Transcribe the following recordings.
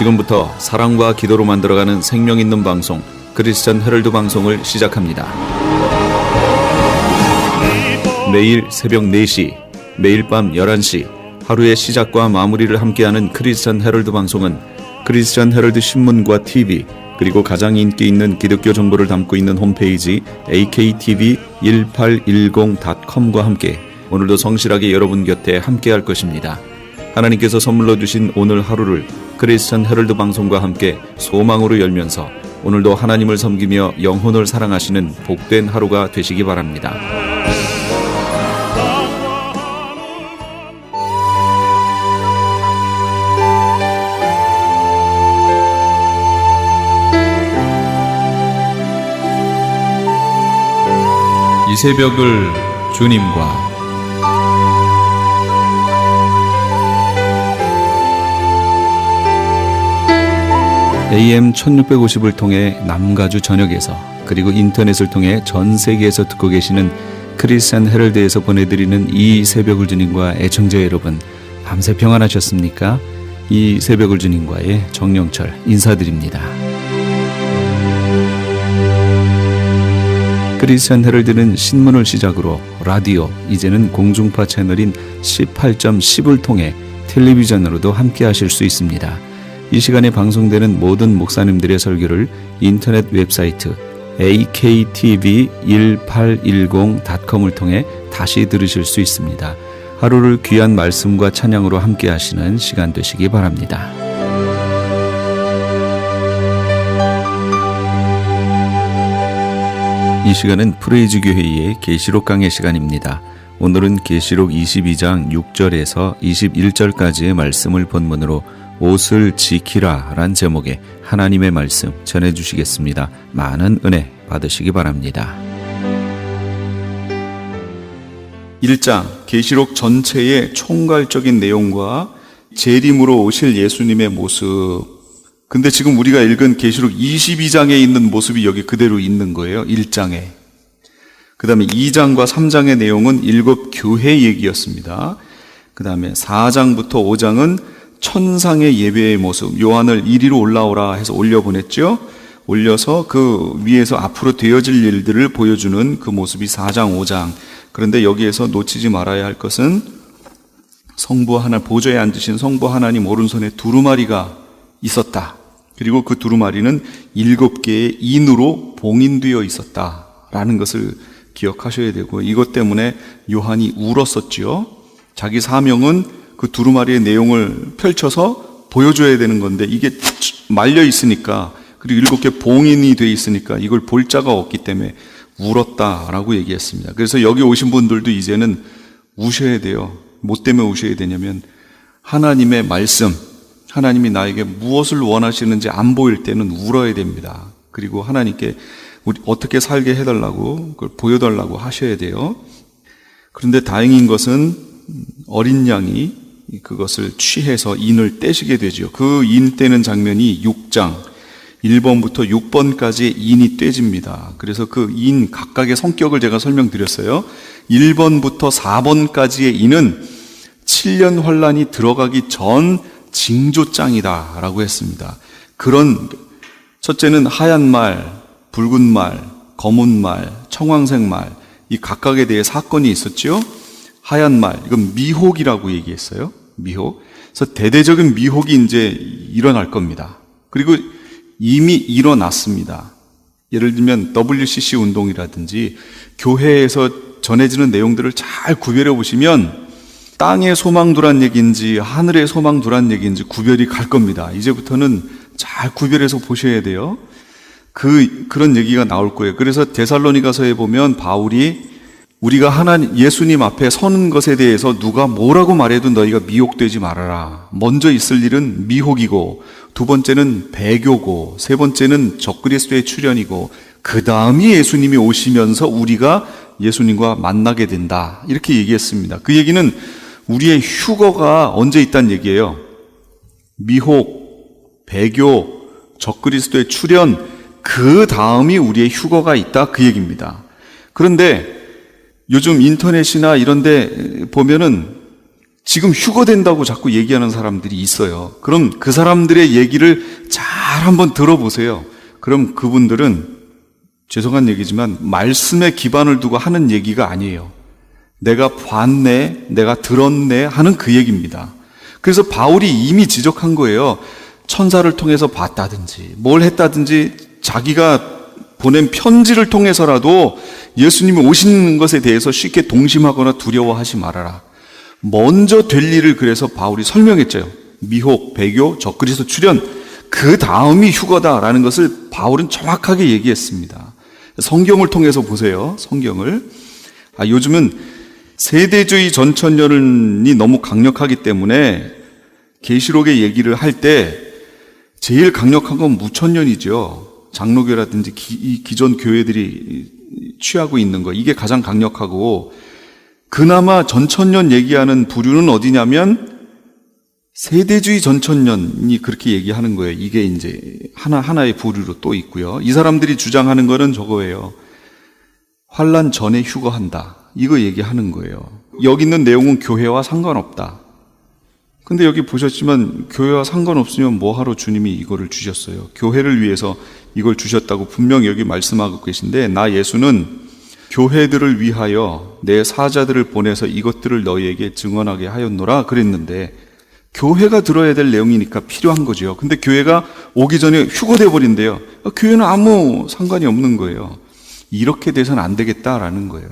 지금부터 사랑과 기도로 만들어가는 생명 있는 방송 크리스천 헤럴드 방송을 시작합니다. 매일 새벽 4시, 매일 밤 11시 하루의 시작과 마무리를 함께하는 크리스천 헤럴드 방송은 크리스천 헤럴드 신문과 TV 그리고 가장 인기 있는 기독교 정보를 담고 있는 홈페이지 aktv1810.com과 함께 오늘도 성실하게 여러분 곁에 함께할 것입니다. 하나님께서 선물로 주신 오늘 하루를 크리스천 헤럴드 방송과 함께 소망으로 열면서 오늘도 하나님을 섬기며 영혼을 사랑하시는 복된 하루가 되시기 바랍니다. 이 새벽을 주님과 AM 1650을 통해 남가주 전역에서 그리고 인터넷을 통해 전 세계에서 듣고 계시는 크리스천 헤럴드에서 보내드리는 이 새벽을 주님과 애청자 여러분, 밤새 평안하셨습니까? 이 새벽을 주님과의 정영철 인사드립니다. 크리스천 헤럴드는 신문을 시작으로 라디오, 이제는 공중파 채널인 18.10을 통해 텔레비전으로도 함께 하실 수 있습니다. 이 시간에 방송되는 모든 목사님들의 설교를 인터넷 웹사이트 aktv1810.com을 통해 다시 들으실 수 있습니다. 하루를 귀한 말씀과 찬양으로 함께 하시는 시간 되시기 바랍니다. 이 시간은 프레이즈 교회의 계시록 강해 시간입니다. 오늘은 계시록 22장 6절에서 21절까지의 말씀을 본문으로 옷을 지키라 란 제목의 하나님의 말씀 전해주시겠습니다. 많은 은혜 받으시기 바랍니다. 1장 계시록 전체의 총괄적인 내용과 재림으로 오실 예수님의 모습. 근데 지금 우리가 읽은 계시록 22장에 있는 모습이 여기 그대로 있는 거예요. 1장에. 그 다음에 2장과 3장의 내용은 7 교회 얘기였습니다. 그 다음에 4장부터 5장은 천상의 예배의 모습, 요한을 이리로 올라오라 해서 올려보냈죠. 올려서 그 위에서 앞으로 되어질 일들을 보여주는 그 모습이 4장, 5장. 그런데 여기에서 놓치지 말아야 할 것은 성부 하나, 보좌에 앉으신 성부 하나님 오른손에 두루마리가 있었다. 그리고 그 두루마리는 7개의 인으로 봉인되어 있었다라는 것을 기억하셔야 되고, 이것 때문에 요한이 울었었죠. 자기 사명은 그 두루마리의 내용을 펼쳐서 보여줘야 되는 건데 이게 말려 있으니까, 그리고 7개 봉인이 돼 있으니까 이걸 볼 자가 없기 때문에 울었다라고 얘기했습니다. 그래서 여기 오신 분들도 이제는 우셔야 돼요. 뭐 때문에 우셔야 되냐면 하나님의 말씀, 하나님이 나에게 무엇을 원하시는지 안 보일 때는 울어야 됩니다. 그리고 하나님께 우리 어떻게 살게 해달라고, 그걸 보여달라고 하셔야 돼요. 그런데 다행인 것은 어린 양이 그것을 취해서 인을 떼시게 되죠. 그 인 떼는 장면이 6장 1번부터 6번까지 인이 떼집니다. 그래서 그 인 각각의 성격을 제가 설명드렸어요. 1번부터 4번까지의 인은 7년 환란이 들어가기 전 징조장이다 라고 했습니다. 그런 첫째는 하얀 말, 붉은 말, 검은 말, 청황색 말, 이 각각에 대해 사건이 있었죠. 하얀 말, 이건 미혹이라고 얘기했어요. 미혹. 그래서 대대적인 미혹이 이제 일어날 겁니다. 그리고 이미 일어났습니다. 예를 들면 WCC 운동이라든지 교회에서 전해지는 내용들을 잘 구별해 보시면 땅의 소망 두란 얘기인지 하늘의 소망 두란 얘기인지 구별이 갈 겁니다. 이제부터는 잘 구별해서 보셔야 돼요. 그런 얘기가 나올 거예요. 그래서 데살로니가서에 보면 바울이 우리가 예수님 앞에 서는 것에 대해서 누가 뭐라고 말해도 너희가 미혹되지 말아라. 먼저 있을 일은 미혹이고, 두 번째는 배교고, 세 번째는 적그리스도의 출현이고, 그 다음이 예수님이 오시면서 우리가 예수님과 만나게 된다. 이렇게 얘기했습니다. 그 얘기는 우리의 휴거가 언제 있다는 얘기예요. 미혹, 배교, 적그리스도의 출현, 그 다음이 우리의 휴거가 있다. 그 얘기입니다. 그런데 요즘 인터넷이나 이런 데 보면은 지금 휴거된다고 자꾸 얘기하는 사람들이 있어요. 그럼 그 사람들의 얘기를 잘 한번 들어보세요. 그럼 그분들은 죄송한 얘기지만 말씀에 기반을 두고 하는 얘기가 아니에요. 내가 봤네, 내가 들었네 하는 그 얘기입니다. 그래서 바울이 이미 지적한 거예요. 천사를 통해서 봤다든지 뭘 했다든지 자기가 보낸 편지를 통해서라도 예수님이 오시는 것에 대해서 쉽게 동심하거나 두려워하지 말아라. 먼저 될 일을 그래서 바울이 설명했죠. 미혹, 배교, 적그리스도 출현, 그 다음이 휴거다라는 것을 바울은 정확하게 얘기했습니다. 성경을 통해서 보세요. 성경을. 요즘은 세대주의 전천년이 너무 강력하기 때문에 계시록의 얘기를 할 때 제일 강력한 건 무천년이죠. 장로교라든지 기존 교회들이 취하고 있는 거, 이게 가장 강력하고, 그나마 전천년 얘기하는 부류는 어디냐면 세대주의 전천년이 그렇게 얘기하는 거예요. 이게 이제 하나의 부류로 또 있고요. 이 사람들이 주장하는 거는 저거예요. 환난 전에 휴거한다, 이거 얘기하는 거예요. 여기 있는 내용은 교회와 상관없다. 근데 여기 보셨지만 교회와 상관없으면 뭐하러 주님이 이거를 주셨어요? 교회를 위해서 이걸 주셨다고 분명히 여기 말씀하고 계신데, 나 예수는 교회들을 위하여 내 사자들을 보내서 이것들을 너희에게 증언하게 하였노라 그랬는데, 교회가 들어야 될 내용이니까 필요한 거죠. 근데 교회가 오기 전에 휴거돼 버린대요. 교회는 아무 상관이 없는 거예요. 이렇게 돼서는 안 되겠다라는 거예요.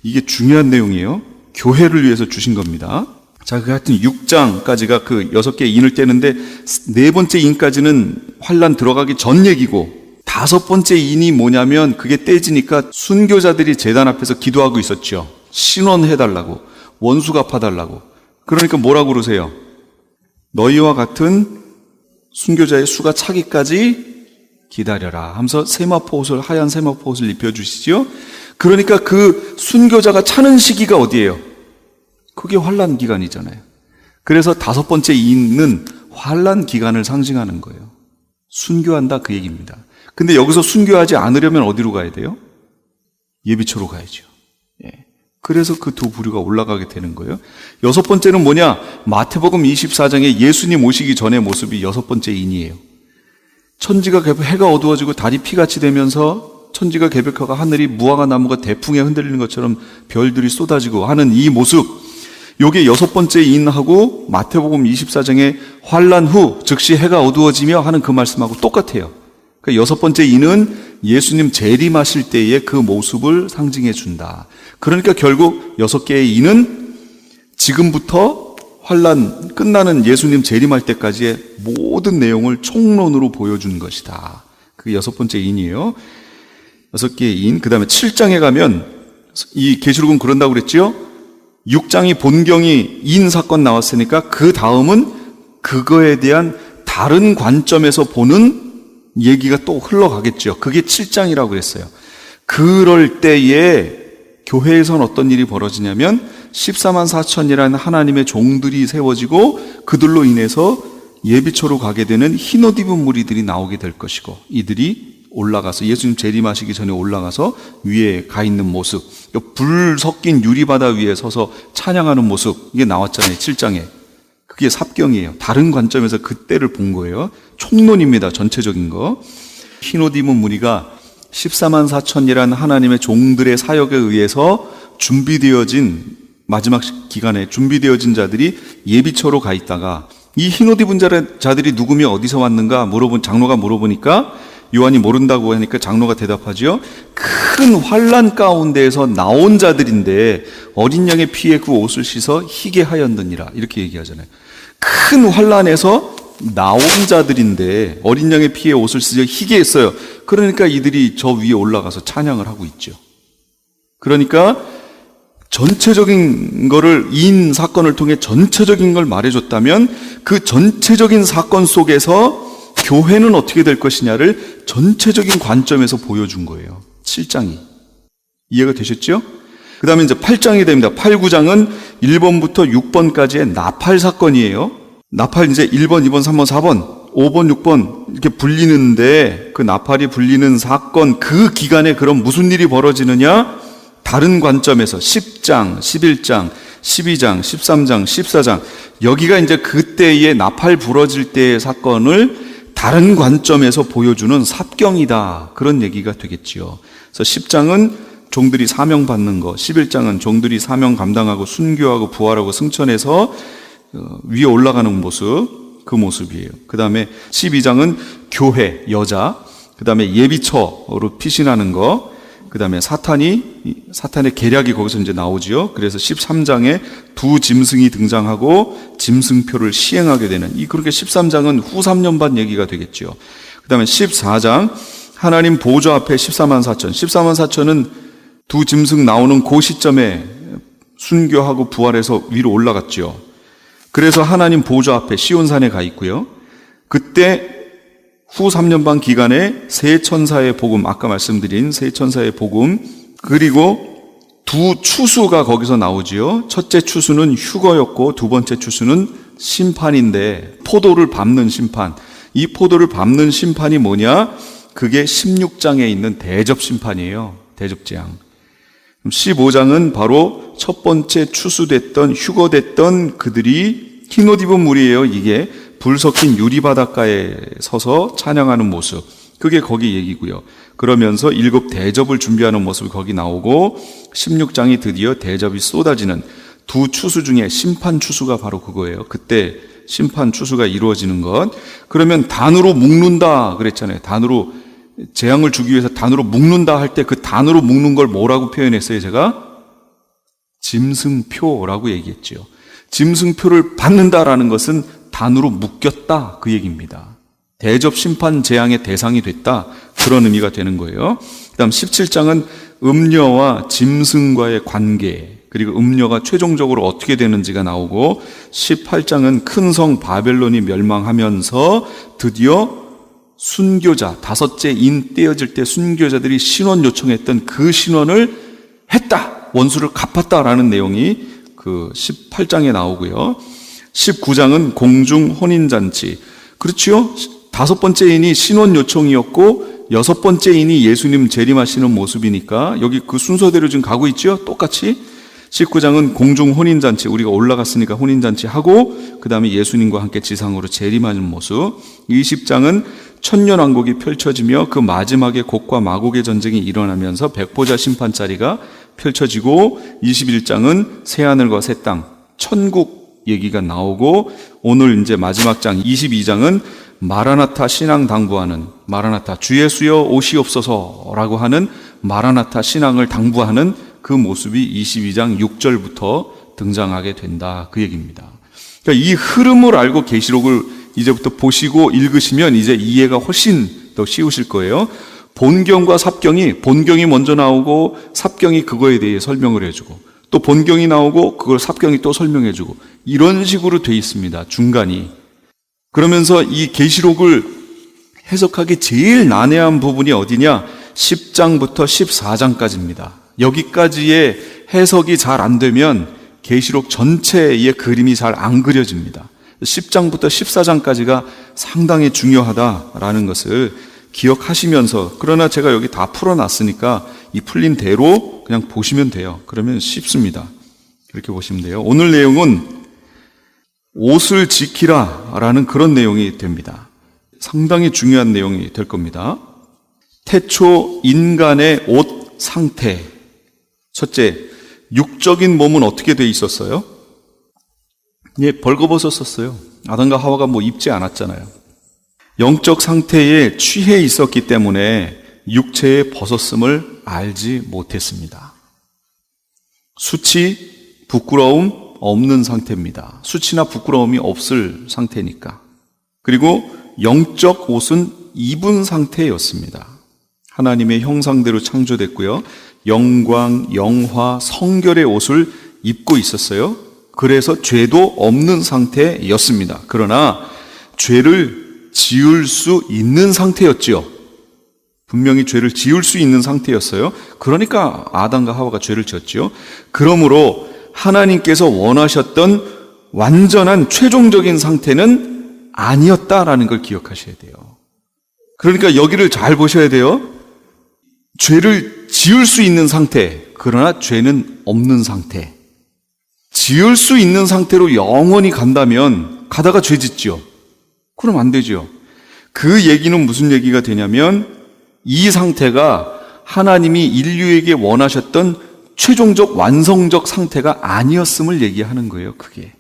이게 중요한 내용이에요. 교회를 위해서 주신 겁니다. 자, 그 하여튼 6장까지가 그 6개의 인을 떼는데, 4번째 인까지는 환난 들어가기 전 얘기고, 5번째 인이 뭐냐면 그게 떼지니까 순교자들이 제단 앞에서 기도하고 있었죠. 신원해달라고, 원수 갚아달라고. 그러니까 뭐라고 그러세요? 너희와 같은 순교자의 수가 차기까지 기다려라 하면서 세마포 옷을, 하얀 세마포 옷을 입혀주시죠. 그러니까 그 순교자가 차는 시기가 어디예요? 그게 환난 기간이잖아요. 그래서 5번째 인은 환난 기간을 상징하는 거예요. 순교한다, 그 얘기입니다. 근데 여기서 순교하지 않으려면 어디로 가야 돼요? 예비초로 가야죠. 예. 그래서 그 두 부류가 올라가게 되는 거예요. 6번째는 뭐냐? 마태복음 24장에 예수님 오시기 전의 모습이 6번째 인이에요. 천지가 해가 어두워지고 달이 피같이 되면서 천지가 개벽하고 하늘이 무화과 나무가 대풍에 흔들리는 것처럼 별들이 쏟아지고 하는 이 모습, 요게 6번째 인하고 마태복음 24장의 환난 후 즉시 해가 어두워지며 하는 그 말씀하고 똑같아요. 그러니까 6번째 인은 예수님 재림하실 때의 그 모습을 상징해 준다. 그러니까 결국 6개의 인은 지금부터 환난 끝나는 예수님 재림할 때까지의 모든 내용을 총론으로 보여준 것이다. 그게 6번째 인이에요. 6개의 인. 그 다음에 7장에 가면, 이 계시록은 그런다고 그랬죠? 6장이 본경이 인 사건 나왔으니까 그 다음은 그거에 대한 다른 관점에서 보는 얘기가 또 흘러가겠죠. 그게 7장이라고 그랬어요. 그럴 때에 교회에선 어떤 일이 벌어지냐면 14만 4천이라는 하나님의 종들이 세워지고 그들로 인해서 예비초로 가게 되는 흰옷 입은 무리들이 나오게 될 것이고, 이들이 올라가서 예수님 재림하시기 전에 올라가서 위에 가 있는 모습, 불 섞인 유리바다 위에 서서 찬양하는 모습, 이게 나왔잖아요. 7장에. 그게 삽경이에요. 다른 관점에서 그때를 본 거예요. 총론입니다. 전체적인 거. 흰옷 입은 무리가 14만 4천이라는 하나님의 종들의 사역에 의해서 준비되어진, 마지막 기간에 준비되어진 자들이 예비처로 가 있다가, 이 흰옷 입은 자들이 누구며 어디서 왔는가 장로가 물어보니까 요한이 모른다고 하니까 장로가 대답하지요. 큰 환난 가운데에서 나온 자들인데 어린 양의 피에 그 옷을 씻어 희게 하였느니라, 이렇게 얘기하잖아요. 큰 환난에서 나온 자들인데 어린 양의 피에 옷을 씻어 희게 했어요. 그러니까 이들이 저 위에 올라가서 찬양을 하고 있죠. 그러니까 전체적인 거를, 인 사건을 통해 전체적인 걸 말해줬다면 그 전체적인 사건 속에서 교회는 어떻게 될 것이냐를 전체적인 관점에서 보여준 거예요. 7장이. 이해가 되셨죠? 그 다음에 이제 8장이 됩니다. 8, 9장은 1번부터 6번까지의 나팔 사건이에요. 나팔 이제 1번, 2번, 3번, 4번, 5번, 6번 이렇게 불리는데, 그 나팔이 불리는 사건, 그 기간에 그럼 무슨 일이 벌어지느냐? 다른 관점에서 10장, 11장, 12장, 13장, 14장 여기가 이제 그때의 나팔 부러질 때의 사건을 다른 관점에서 보여주는 삽경이다. 그런 얘기가 되겠지요. 그래서 10장은 종들이 사명 받는 거, 11장은 종들이 사명 감당하고 순교하고 부활하고 승천해서 위에 올라가는 모습, 그 모습이에요. 그 다음에 12장은 교회, 여자, 그 다음에 예비처로 피신하는 거, 그 다음에 사탄의 계략이 거기서 이제 나오지요. 그래서 13장에 두 짐승이 등장하고 짐승표를 시행하게 되는 그렇게 13장은 후 3년 반 얘기가 되겠지요. 그 다음에 14장 하나님 보좌 앞에 14만 4천. 14만 4천은 두 짐승 나오는 그 시점에 순교하고 부활해서 위로 올라갔죠. 그래서 하나님 보좌 앞에 시온산에 가 있고요. 그때 후 3년 반 기간에 세 천사의 복음, 아까 말씀드린 세 천사의 복음, 그리고 두 추수가 거기서 나오지요. 첫째 추수는 휴거였고 두 번째 추수는 심판인데 포도를 밟는 심판. 이 포도를 밟는 심판이 뭐냐? 그게 16장에 있는 대접 심판이에요. 대접재앙. 15장은 바로 첫 번째 추수됐던 휴거됐던 그들이 흰옷 입은 무리예요. 이게 불 섞인 유리바닷가에 서서 찬양하는 모습, 그게 거기 얘기고요. 그러면서 7 대접을 준비하는 모습이 거기 나오고 16장이 드디어 대접이 쏟아지는 두 추수 중에 심판 추수가 바로 그거예요. 그때 심판 추수가 이루어지는 것. 그러면 단으로 묶는다 그랬잖아요. 단으로 재앙을 주기 위해서 단으로 묶는다 할 때 그 단으로 묶는 걸 뭐라고 표현했어요? 제가 짐승표라고 얘기했죠. 짐승표를 받는다라는 것은 단으로 묶였다 그 얘기입니다. 대접 심판 재앙의 대상이 됐다 그런 의미가 되는 거예요. 그 다음 17장은 음녀와 짐승과의 관계, 그리고 음녀가 최종적으로 어떻게 되는지가 나오고 18장은 큰 성 바벨론이 멸망하면서 드디어 순교자, 5째 인 떼어질 때 순교자들이 신원 요청했던 그 신원을 했다, 원수를 갚았다라는 내용이 그 18장에 나오고요. 19장은 공중 혼인잔치. 그렇죠? 5번째 인이 신원 요청이었고 6번째 인이 예수님 재림하시는 모습이니까 여기 그 순서대로 지금 가고 있죠? 똑같이. 19장은 공중 혼인잔치, 우리가 올라갔으니까 혼인잔치 하고 그 다음에 예수님과 함께 지상으로 재림하는 모습. 20장은 천년왕국이 펼쳐지며 그 마지막에 곡과 마곡의 전쟁이 일어나면서 백보자 심판자리가 펼쳐지고 21장은 새하늘과 새 땅, 천국 얘기가 나오고 오늘 이제 마지막 장 22장은 마라나타 신앙 당부하는, 마라나타 주 예수여 오시옵소서라고 하는 마라나타 신앙을 당부하는 그 모습이 22장 6절부터 등장하게 된다 그 얘기입니다. 그러니까 이 흐름을 알고 계시록을 이제부터 보시고 읽으시면 이제 이해가 훨씬 더 쉬우실 거예요. 본경과 삽경이, 본경이 먼저 나오고 삽경이 그거에 대해 설명을 해주고 또 본경이 나오고 그걸 삽경이 또 설명해주고 이런 식으로 돼 있습니다. 중간이. 그러면서 이 계시록을 해석하기 제일 난해한 부분이 어디냐? 10장부터 14장까지입니다. 여기까지의 해석이 잘 안 되면 계시록 전체의 그림이 잘 안 그려집니다. 10장부터 14장까지가 상당히 중요하다라는 것을 기억하시면서, 그러나 제가 여기 다 풀어놨으니까 이 풀린 대로 그냥 보시면 돼요. 그러면 쉽습니다. 그렇게 보시면 돼요. 오늘 내용은 옷을 지키라 라는 그런 내용이 됩니다. 상당히 중요한 내용이 될 겁니다. 태초 인간의 옷 상태. 첫째, 육적인 몸은 어떻게 돼 있었어요? 예, 벌거벗었었어요. 아담과 하와가 뭐 입지 않았잖아요. 영적 상태에 취해 있었기 때문에 육체의 벗었음을 알지 못했습니다. 수치, 부끄러움 없는 상태입니다. 수치나 부끄러움이 없을 상태니까. 그리고 영적 옷은 입은 상태였습니다. 하나님의 형상대로 창조됐고요. 영광, 영화, 성결의 옷을 입고 있었어요. 그래서 죄도 없는 상태였습니다. 그러나 죄를 지을 수 있는 상태였지요. 분명히 죄를 지을 수 있는 상태였어요. 그러니까 아담과 하와가 죄를 지었지요. 그러므로 하나님께서 원하셨던 완전한 최종적인 상태는 아니었다라는 걸 기억하셔야 돼요. 그러니까 여기를 잘 보셔야 돼요. 죄를 지을 수 있는 상태, 그러나 죄는 없는 상태. 지을 수 있는 상태로 영원히 간다면 가다가 죄 짓죠. 그럼 안 되죠. 그 얘기는 무슨 얘기가 되냐면 이 상태가 하나님이 인류에게 원하셨던 최종적 완성적 상태가 아니었음을 얘기하는 거예요. 그게.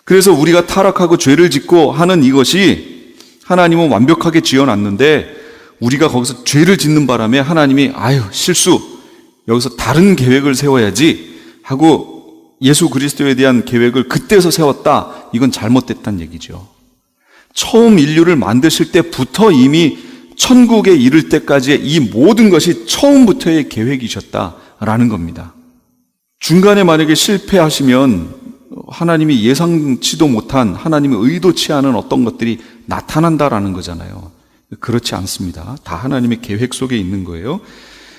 그래서 우리가 타락하고 죄를 짓고 하는 이것이 하나님은 완벽하게 지어놨는데 우리가 거기서 죄를 짓는 바람에 하나님이 실수, 여기서 다른 계획을 세워야지 하고 예수 그리스도에 대한 계획을 그때서 세웠다. 이건 잘못됐다는 얘기죠. 처음 인류를 만드실 때부터 이미 천국에 이를 때까지의 이 모든 것이 처음부터의 계획이셨다라는 겁니다. 중간에 만약에 실패하시면 하나님이 예상치도 못한, 하나님이 의도치 않은 어떤 것들이 나타난다라는 거잖아요. 그렇지 않습니다. 다 하나님의 계획 속에 있는 거예요.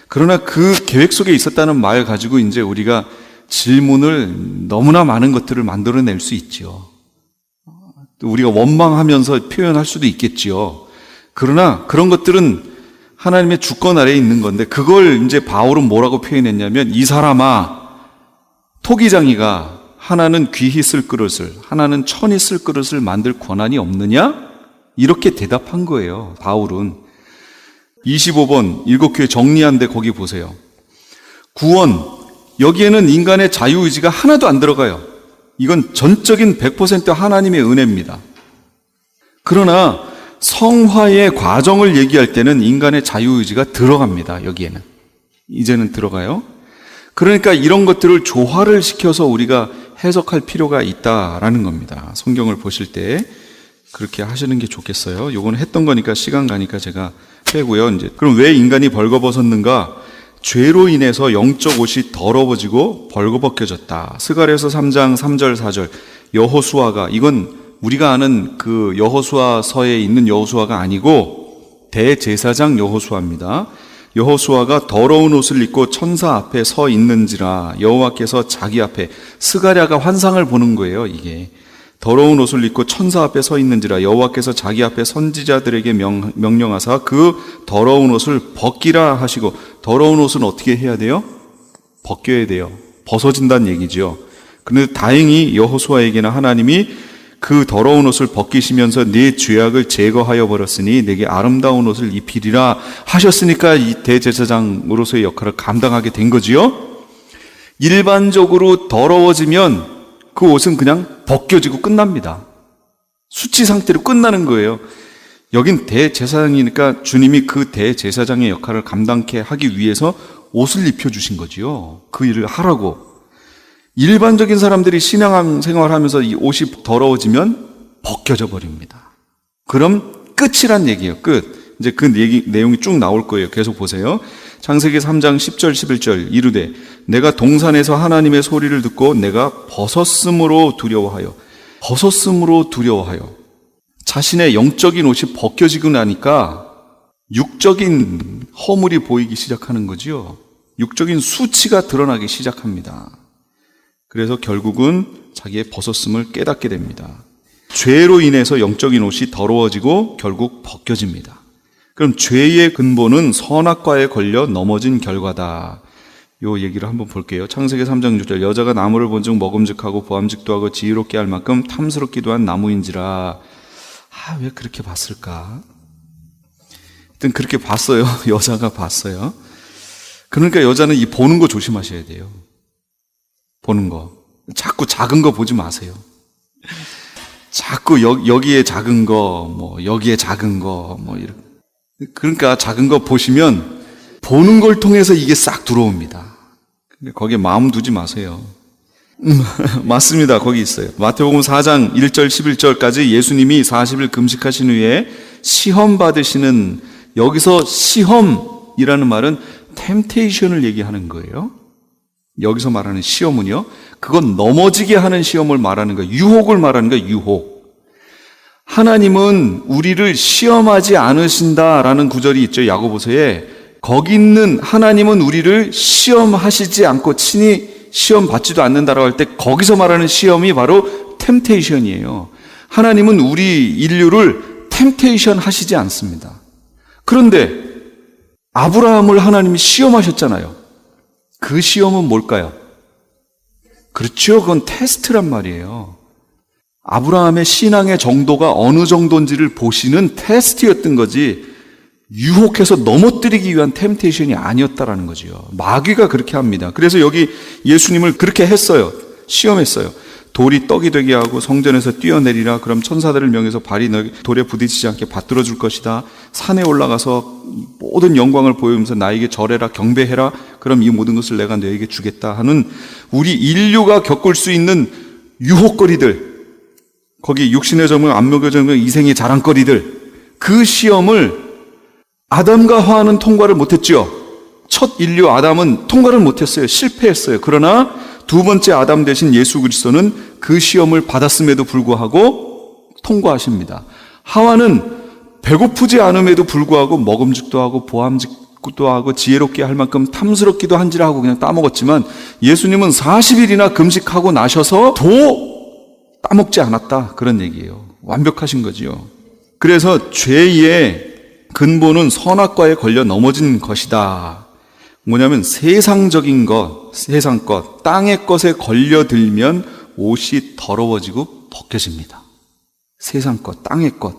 그러나 그 계획 속에 있었다는 말 가지고 이제 우리가 질문을 너무나 많은 것들을 만들어낼 수 있죠. 우리가 원망하면서 표현할 수도 있겠지요. 그러나 그런 것들은 하나님의 주권 아래에 있는 건데 그걸 이제 바울은 뭐라고 표현했냐면 이 사람아, 토기장이가 하나는 귀히 쓸 그릇을, 하나는 천히 쓸 그릇을 만들 권한이 없느냐? 이렇게 대답한 거예요. 바울은. 25번 일곱 교회 정리한데 거기 보세요. 구원, 여기에는 인간의 자유의지가 하나도 안 들어가요. 이건 전적인 100% 하나님의 은혜입니다. 그러나 성화의 과정을 얘기할 때는 인간의 자유의지가 들어갑니다. 여기에는. 이제는 들어가요. 그러니까 이런 것들을 조화를 시켜서 우리가 해석할 필요가 있다라는 겁니다. 성경을 보실 때 그렇게 하시는 게 좋겠어요. 요거는 했던 거니까 시간 가니까 제가 빼고요. 이제 그럼 왜 인간이 벌거벗었는가? 죄로 인해서 영적 옷이 더러워지고 벌거벗겨졌다. 스가랴서 3장 3절 4절 여호수아가, 이건 우리가 아는 그 여호수아서에 있는 여호수아가 아니고 대제사장 여호수아입니다. 여호수아가 더러운 옷을 입고 천사 앞에 서 있는지라 여호와께서 자기 앞에, 스가랴가 환상을 보는 거예요. 이게 더러운 옷을 입고 천사 앞에 서 있는지라 여호와께서 자기 앞에 선지자들에게 명령하사 그 더러운 옷을 벗기라 하시고, 더러운 옷은 어떻게 해야 돼요? 벗겨야 돼요. 벗어진다는 얘기죠. 그런데 다행히 여호수아에게는 하나님이 그 더러운 옷을 벗기시면서 네 죄악을 제거하여 버렸으니 내게 아름다운 옷을 입히리라 하셨으니까 이 대제사장으로서의 역할을 감당하게 된 거지요. 일반적으로 더러워지면 그 옷은 그냥 벗겨지고 끝납니다. 수치 상태로 끝나는 거예요. 여긴 대제사장이니까 주님이 그 대제사장의 역할을 감당케 하기 위해서 옷을 입혀주신 거지요. 그 일을 하라고. 일반적인 사람들이 신앙생활을 하면서 이 옷이 더러워지면 벗겨져 버립니다. 그럼 끝이란 얘기예요. 끝. 이제 그 내용이 쭉 나올 거예요. 계속 보세요. 창세기 3장 10절 11절 이르되 내가 동산에서 하나님의 소리를 듣고 내가 벗었으므로 두려워하여. 자신의 영적인 옷이 벗겨지고 나니까 육적인 허물이 보이기 시작하는 거죠. 육적인 수치가 드러나기 시작합니다. 그래서 결국은 자기의 벗었음을 깨닫게 됩니다. 죄로 인해서 영적인 옷이 더러워지고 결국 벗겨집니다. 그럼 죄의 근본은 선악과에 걸려 넘어진 결과다. 요 얘기를 한번 볼게요. 창세기 3장 6절 여자가 나무를 본즉 먹음직하고 보암직도 하고 지혜롭게 할 만큼 탐스럽기도 한 나무인지라. 왜 그렇게 봤을까? 하여튼 그렇게 봤어요. 여자가 봤어요. 그러니까 여자는 이 보는 거 조심하셔야 돼요. 보는 거. 자꾸 작은 거 보지 마세요. 자꾸 여기에 작은 거, 여기에 작은 거, 이렇게. 그러니까 작은 거 보시면 보는 걸 통해서 이게 싹 들어옵니다. 거기에 마음 두지 마세요. 맞습니다. 거기 있어요. 마태복음 4장 1절 11절까지 예수님이 40일 금식하신 후에 시험 받으시는, 여기서 시험이라는 말은 템테이션을 얘기하는 거예요. 여기서 말하는 시험은요, 그건 넘어지게 하는 시험을 말하는 거예요. 유혹을 말하는 거예요. 유혹. 하나님은 우리를 시험하지 않으신다라는 구절이 있죠. 야고보서에. 거기 있는 하나님은 우리를 시험하시지 않고 친히 시험 받지도 않는다라고 할 때 거기서 말하는 시험이 바로 템테이션이에요. 하나님은 우리 인류를 템테이션 하시지 않습니다. 그런데 아브라함을 하나님이 시험하셨잖아요. 그 시험은 뭘까요? 그렇죠. 그건 테스트란 말이에요. 아브라함의 신앙의 정도가 어느 정도인지를 보시는 테스트였던 거지, 유혹해서 넘어뜨리기 위한 템테이션이 아니었다라는 거죠. 마귀가 그렇게 합니다. 그래서 여기 예수님을 그렇게 했어요. 시험했어요. 돌이 떡이 되게 하고 성전에서 뛰어내리라. 그럼 천사들을 명해서 발이 돌에 부딪히지 않게 받들어 줄 것이다. 산에 올라가서 모든 영광을 보이면서 나에게 절해라, 경배해라. 그럼 이 모든 것을 내가 너에게 주겠다 하는, 우리 인류가 겪을 수 있는 유혹거리들, 거기 육신의 정욕, 안목의 정욕, 이생의 자랑거리들, 그 시험을 아담과 하와는 통과를 못했지요. 첫 인류 아담은 통과를 못했어요. 실패했어요. 그러나 두 번째 아담 대신 예수 그리스도는 그 시험을 받았음에도 불구하고 통과하십니다. 하와는 배고프지 않음에도 불구하고 먹음직도 하고 보암직도 하고 지혜롭게 할 만큼 탐스럽기도 한지라 하고 그냥 따먹었지만, 예수님은 40일이나 금식하고 나셔서 따먹지 않았다, 그런 얘기예요. 완벽하신 거지요. 그래서 죄의 근본은 선악과에 걸려 넘어진 것이다. 뭐냐면 세상적인 것, 세상 것, 땅의 것에 걸려들면 옷이 더러워지고 벗겨집니다. 세상 것, 땅의 것.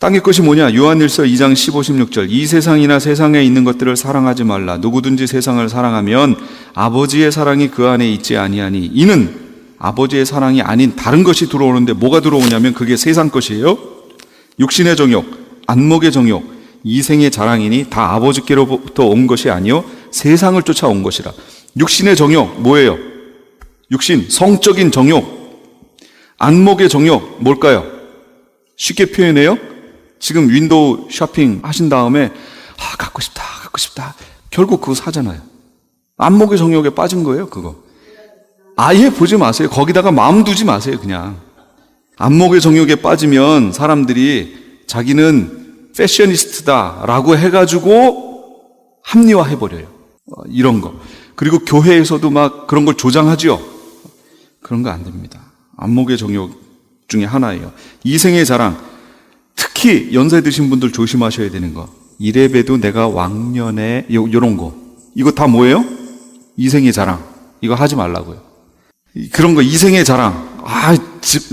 땅의 것이 뭐냐? 요한일서 2장 15, 16절. 이 세상이나 세상에 있는 것들을 사랑하지 말라. 누구든지 세상을 사랑하면 아버지의 사랑이 그 안에 있지 아니하니, 이는 아버지의 사랑이 아닌 다른 것이 들어오는데, 뭐가 들어오냐면 그게 세상 것이에요. 육신의 정욕, 안목의 정욕, 이생의 자랑이니 다 아버지께로부터 온 것이 아니요 세상을 쫓아온 것이라. 육신의 정욕 뭐예요? 육신, 성적인 정욕. 안목의 정욕 뭘까요? 쉽게 표현해요. 지금 윈도우 쇼핑 하신 다음에 갖고 싶다. 결국 그거 사잖아요. 안목의 정욕에 빠진 거예요, 그거. 아예 보지 마세요. 거기다가 마음 두지 마세요, 그냥. 안목의 정욕에 빠지면 사람들이 자기는 패셔니스트다라고 해가지고 합리화해버려요. 이런 거. 그리고 교회에서도 막 그런 걸 조장하지요. 그런 거 안 됩니다. 안목의 정욕 중에 하나예요. 이생의 자랑. 특히 연세 드신 분들 조심하셔야 되는 거. 이래봬도 내가 왕년에 요런 거. 이거 다 뭐예요? 이생의 자랑. 이거 하지 말라고요. 그런 거, 이생의 자랑.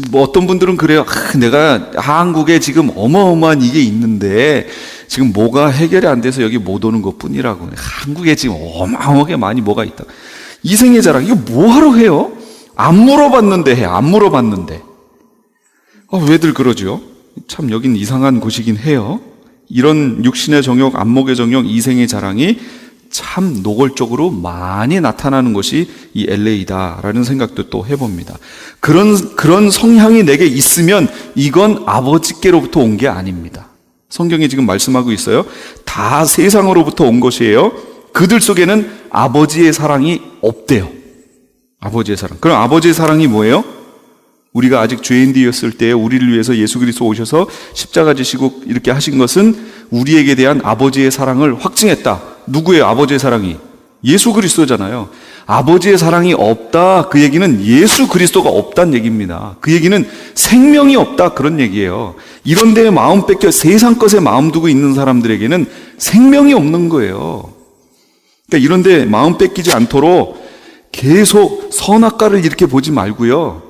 뭐 어떤 분들은 그래요. 내가 한국에 지금 어마어마한 이게 있는데 지금 뭐가 해결이 안 돼서 여기 못 오는 것 뿐이라고. 한국에 지금 어마어마하게 많이 뭐가 있다. 이생의 자랑. 이거 뭐하러 해요? 안 물어봤는데 해. 안 물어봤는데. 왜들 그러죠? 참 여긴 이상한 곳이긴 해요. 이런 육신의 정욕, 안목의 정욕, 이생의 자랑이 참 노골적으로 많이 나타나는 것이 이 LA다라는 생각도 또 해봅니다. 그런 성향이 내게 있으면 이건 아버지께로부터 온 게 아닙니다. 성경이 지금 말씀하고 있어요. 다 세상으로부터 온 것이에요. 그들 속에는 아버지의 사랑이 없대요. 아버지의 사랑. 그럼 아버지의 사랑이 뭐예요? 우리가 아직 죄인되었을 때 우리를 위해서 예수 그리스도 오셔서 십자가 지시고 이렇게 하신 것은 우리에게 대한 아버지의 사랑을 확증했다. 누구예요? 아버지의 사랑이? 예수 그리스도잖아요. 아버지의 사랑이 없다. 그 얘기는 예수 그리스도가 없다는 얘기입니다. 그 얘기는 생명이 없다. 그런 얘기예요. 이런 데에 마음 뺏겨 세상 것에 마음 두고 있는 사람들에게는 생명이 없는 거예요. 그러니까 이런 데 마음 뺏기지 않도록 계속 선악과를 이렇게 보지 말고요.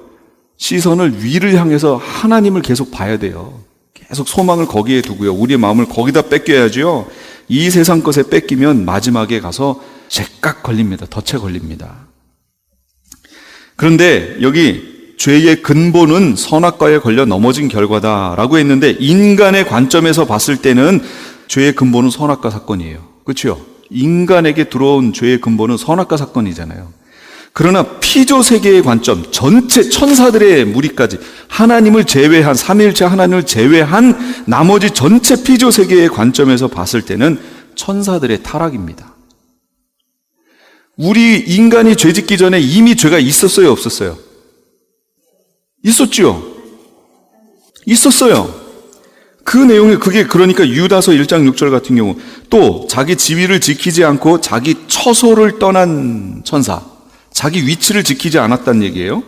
시선을 위를 향해서 하나님을 계속 봐야 돼요. 계속 소망을 거기에 두고요. 우리의 마음을 거기다 뺏겨야죠. 이 세상 것에 뺏기면 마지막에 가서 제깍 걸립니다. 덫에 걸립니다. 그런데 여기 죄의 근본은 선악과에 걸려 넘어진 결과다라고 했는데, 인간의 관점에서 봤을 때는 죄의 근본은 선악과 사건이에요. 그렇죠? 인간에게 들어온 죄의 근본은 선악과 사건이잖아요. 그러나 피조 세계의 관점, 전체 천사들의 무리까지 하나님을 제외한, 삼위일체 하나님을 제외한 나머지 전체 피조 세계의 관점에서 봤을 때는 천사들의 타락입니다. 우리 인간이 죄 짓기 전에 이미 죄가 있었어요, 없었어요? 있었죠? 있었어요. 그 내용이 그게 그러니까 유다서 1장 6절 같은 경우, 또 자기 지위를 지키지 않고 자기 처소를 떠난 천사, 자기 위치를 지키지 않았다는 얘기예요.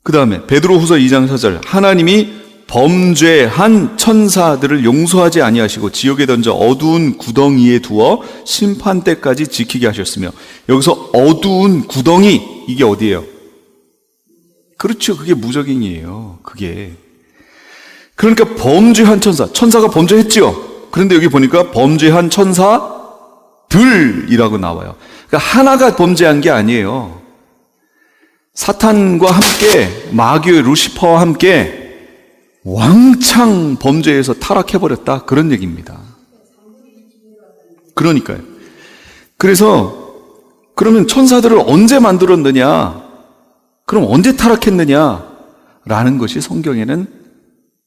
그 다음에 베드로후서 2장 4절, 하나님이 범죄한 천사들을 용서하지 아니하시고 지옥에 던져 어두운 구덩이에 두어 심판 때까지 지키게 하셨으며, 여기서 어두운 구덩이, 이게 어디예요? 그렇죠. 그게 무적행이에요. 그게. 그러니까 범죄한 천사가 범죄했죠. 그런데 여기 보니까 범죄한 천사들이라고 나와요. 그러니까 하나가 범죄한 게 아니에요. 사탄과 함께, 마귀의 루시퍼와 함께 왕창 범죄에서 타락해버렸다. 그런 얘기입니다. 그러니까요. 그래서 그러면 천사들을 언제 만들었느냐? 그럼 언제 타락했느냐? 라는 것이 성경에는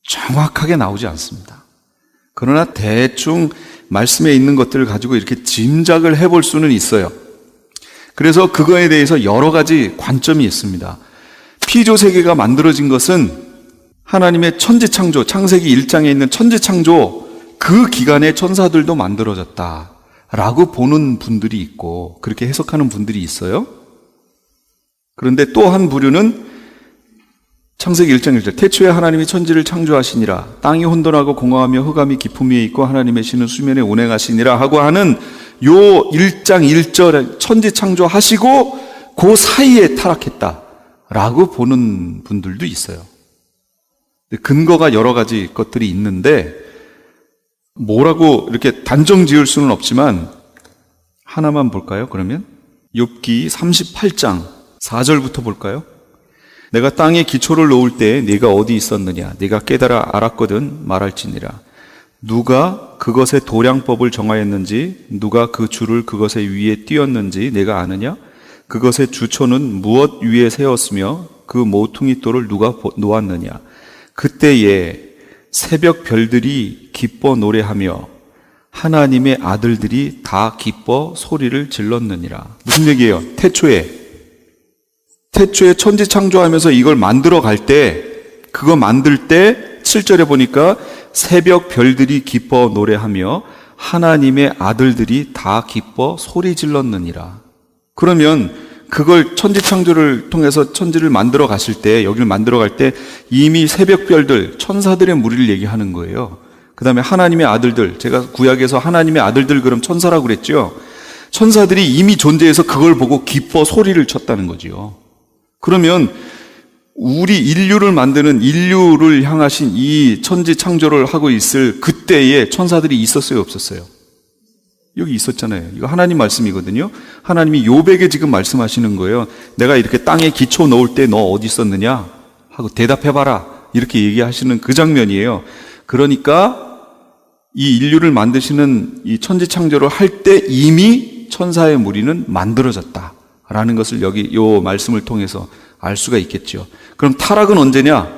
정확하게 나오지 않습니다. 그러나 대충 말씀에 있는 것들을 가지고 이렇게 짐작을 해볼 수는 있어요. 그래서 그거에 대해서 여러 가지 관점이 있습니다. 피조세계가 만들어진 것은 하나님의 천지창조, 창세기 1장에 있는 천지창조 그 기간에 천사들도 만들어졌다라고 보는 분들이 있고 그렇게 해석하는 분들이 있어요. 그런데 또 한 부류는 창세기 1장 1절 태초에 하나님이 천지를 창조하시니라 땅이 혼돈하고 공허하며 흑암이 깊음 위에 있고 하나님의 신은 수면에 운행하시니라 하고 하는 요 1장 1절에 천지 창조하시고 그 사이에 타락했다라고 보는 분들도 있어요. 근거가 여러 가지 것들이 있는데 뭐라고 이렇게 단정 지을 수는 없지만 하나만 볼까요? 그러면 욥기 38장 4절부터 볼까요? 내가 땅에 기초를 놓을 때 네가 어디 있었느냐? 네가 깨달아 알았거든 말할지니라. 누가 그것의 도량법을 정하였는지 누가 그 줄을 그것의 위에 띄었는지 내가 아느냐? 그것의 주초는 무엇 위에 세웠으며 그 모퉁이돌을 누가 놓았느냐? 그때에 새벽 별들이 기뻐 노래하며 하나님의 아들들이 다 기뻐 소리를 질렀느니라. 무슨 얘기예요? 태초에 천지 창조하면서 이걸 만들어 갈 때, 그거 만들 때 7절에 보니까 새벽 별들이 기뻐 노래하며 하나님의 아들들이 다 기뻐 소리 질렀느니라. 그러면 그걸 천지 창조를 통해서 천지를 만들어 가실 때, 여기를 만들어 갈 때 이미 새벽 별들, 천사들의 무리를 얘기하는 거예요. 그 다음에 하나님의 아들들, 제가 구약에서 하나님의 아들들 그럼 천사라고 그랬죠. 천사들이 이미 존재해서 그걸 보고 기뻐 소리를 쳤다는 거지요. 그러면 우리 인류를 만드는 인류를 향하신 이 천지 창조를 하고 있을 그때에 천사들이 있었어요, 없었어요? 여기 있었잖아요. 이거 하나님 말씀이거든요. 하나님이 욥에게 지금 말씀하시는 거예요. 내가 이렇게 땅에 기초 놓을 때 너 어디 있었느냐? 하고 대답해봐라. 이렇게 얘기하시는 그 장면이에요. 그러니까 이 인류를 만드시는 이 천지 창조를 할 때 이미 천사의 무리는 만들어졌다. 라는 것을 여기 요 말씀을 통해서 알 수가 있겠죠. 그럼 타락은 언제냐?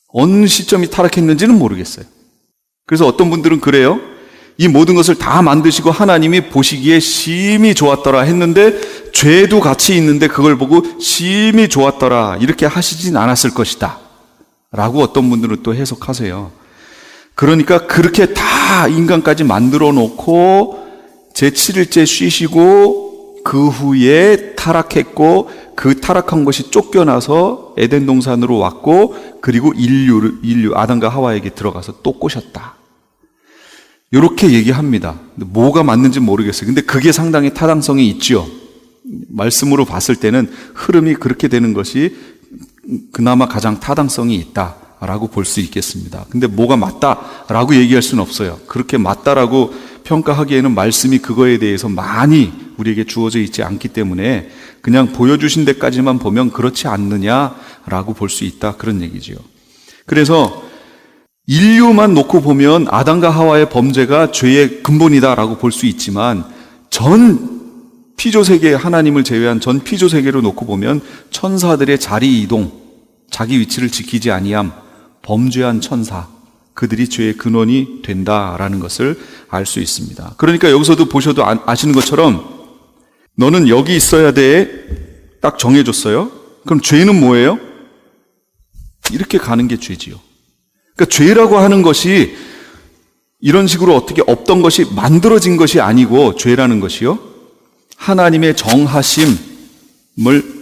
어느 시점이 타락했는지는 모르겠어요. 그래서 어떤 분들은 그래요. 이 모든 것을 다 만드시고 하나님이 보시기에 심히 좋았더라 했는데 죄도 같이 있는데 그걸 보고 심히 좋았더라 이렇게 하시진 않았을 것이다 라고 어떤 분들은 또 해석하세요. 그러니까 그렇게 다 인간까지 만들어 놓고 제7일째 쉬시고 그 후에 타락했고 그 타락한 것이 쫓겨나서 에덴 동산으로 왔고 그리고 인류 아담과 하와에게 들어가서 또 꼬셨다. 이렇게 얘기합니다. 근데 뭐가 맞는지 모르겠어요. 근데 그게 상당히 타당성이 있죠. 말씀으로 봤을 때는 흐름이 그렇게 되는 것이 그나마 가장 타당성이 있다라고 볼 수 있겠습니다. 근데 뭐가 맞다라고 얘기할 수는 없어요. 그렇게 맞다라고 평가하기에는 말씀이 그거에 대해서 많이 우리에게 주어져 있지 않기 때문에 그냥 보여주신 데까지만 보면 그렇지 않느냐라고 볼 수 있다. 그런 얘기지요. 그래서 인류만 놓고 보면 아담과 하와의 범죄가 죄의 근본이다라고 볼 수 있지만 전 피조세계, 하나님을 제외한 전 피조세계로 놓고 보면 천사들의 자리 이동, 자기 위치를 지키지 아니함, 범죄한 천사, 그들이 죄의 근원이 된다라는 것을 알 수 있습니다. 그러니까 여기서도 보셔도 아시는 것처럼 너는 여기 있어야 돼 딱 정해줬어요. 그럼 죄는 뭐예요? 이렇게 가는 게 죄지요. 그러니까 죄라고 하는 것이 이런 식으로 어떻게 없던 것이 만들어진 것이 아니고 죄라는 것이요. 하나님의 정하심을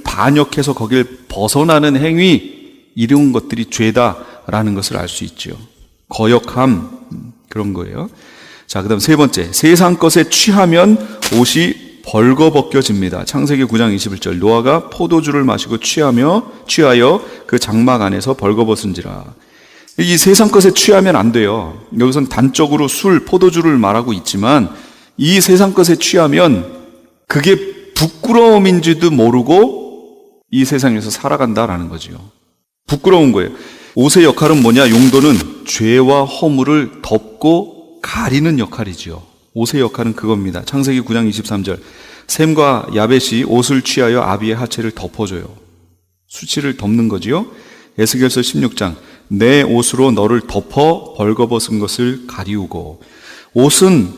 반역해서 거길 벗어나는 행위, 이런 것들이 죄다라는 것을 알 수 있죠. 거역함, 그런 거예요. 자, 그 다음 세 번째. 세상 것에 취하면 옷이 벌거벗겨집니다. 창세기 9장 21절 노아가 포도주를 마시고 취하여 그 장막 안에서 벌거벗은지라. 이 세상 것에 취하면 안 돼요. 여기서는 단적으로 술, 포도주를 말하고 있지만 이 세상 것에 취하면 그게 부끄러움인지도 모르고 이 세상에서 살아간다라는 거죠. 부끄러운 거예요. 옷의 역할은 뭐냐? 용도는 죄와 허물을 덮고 가리는 역할이지요. 옷의 역할은 그겁니다. 창세기 9장 23절 셈과 야벳이 옷을 취하여 아비의 하체를 덮어줘요. 수치를 덮는 거지요. 에스겔서 16장 내 옷으로 너를 덮어 벌거벗은 것을 가리우고. 옷은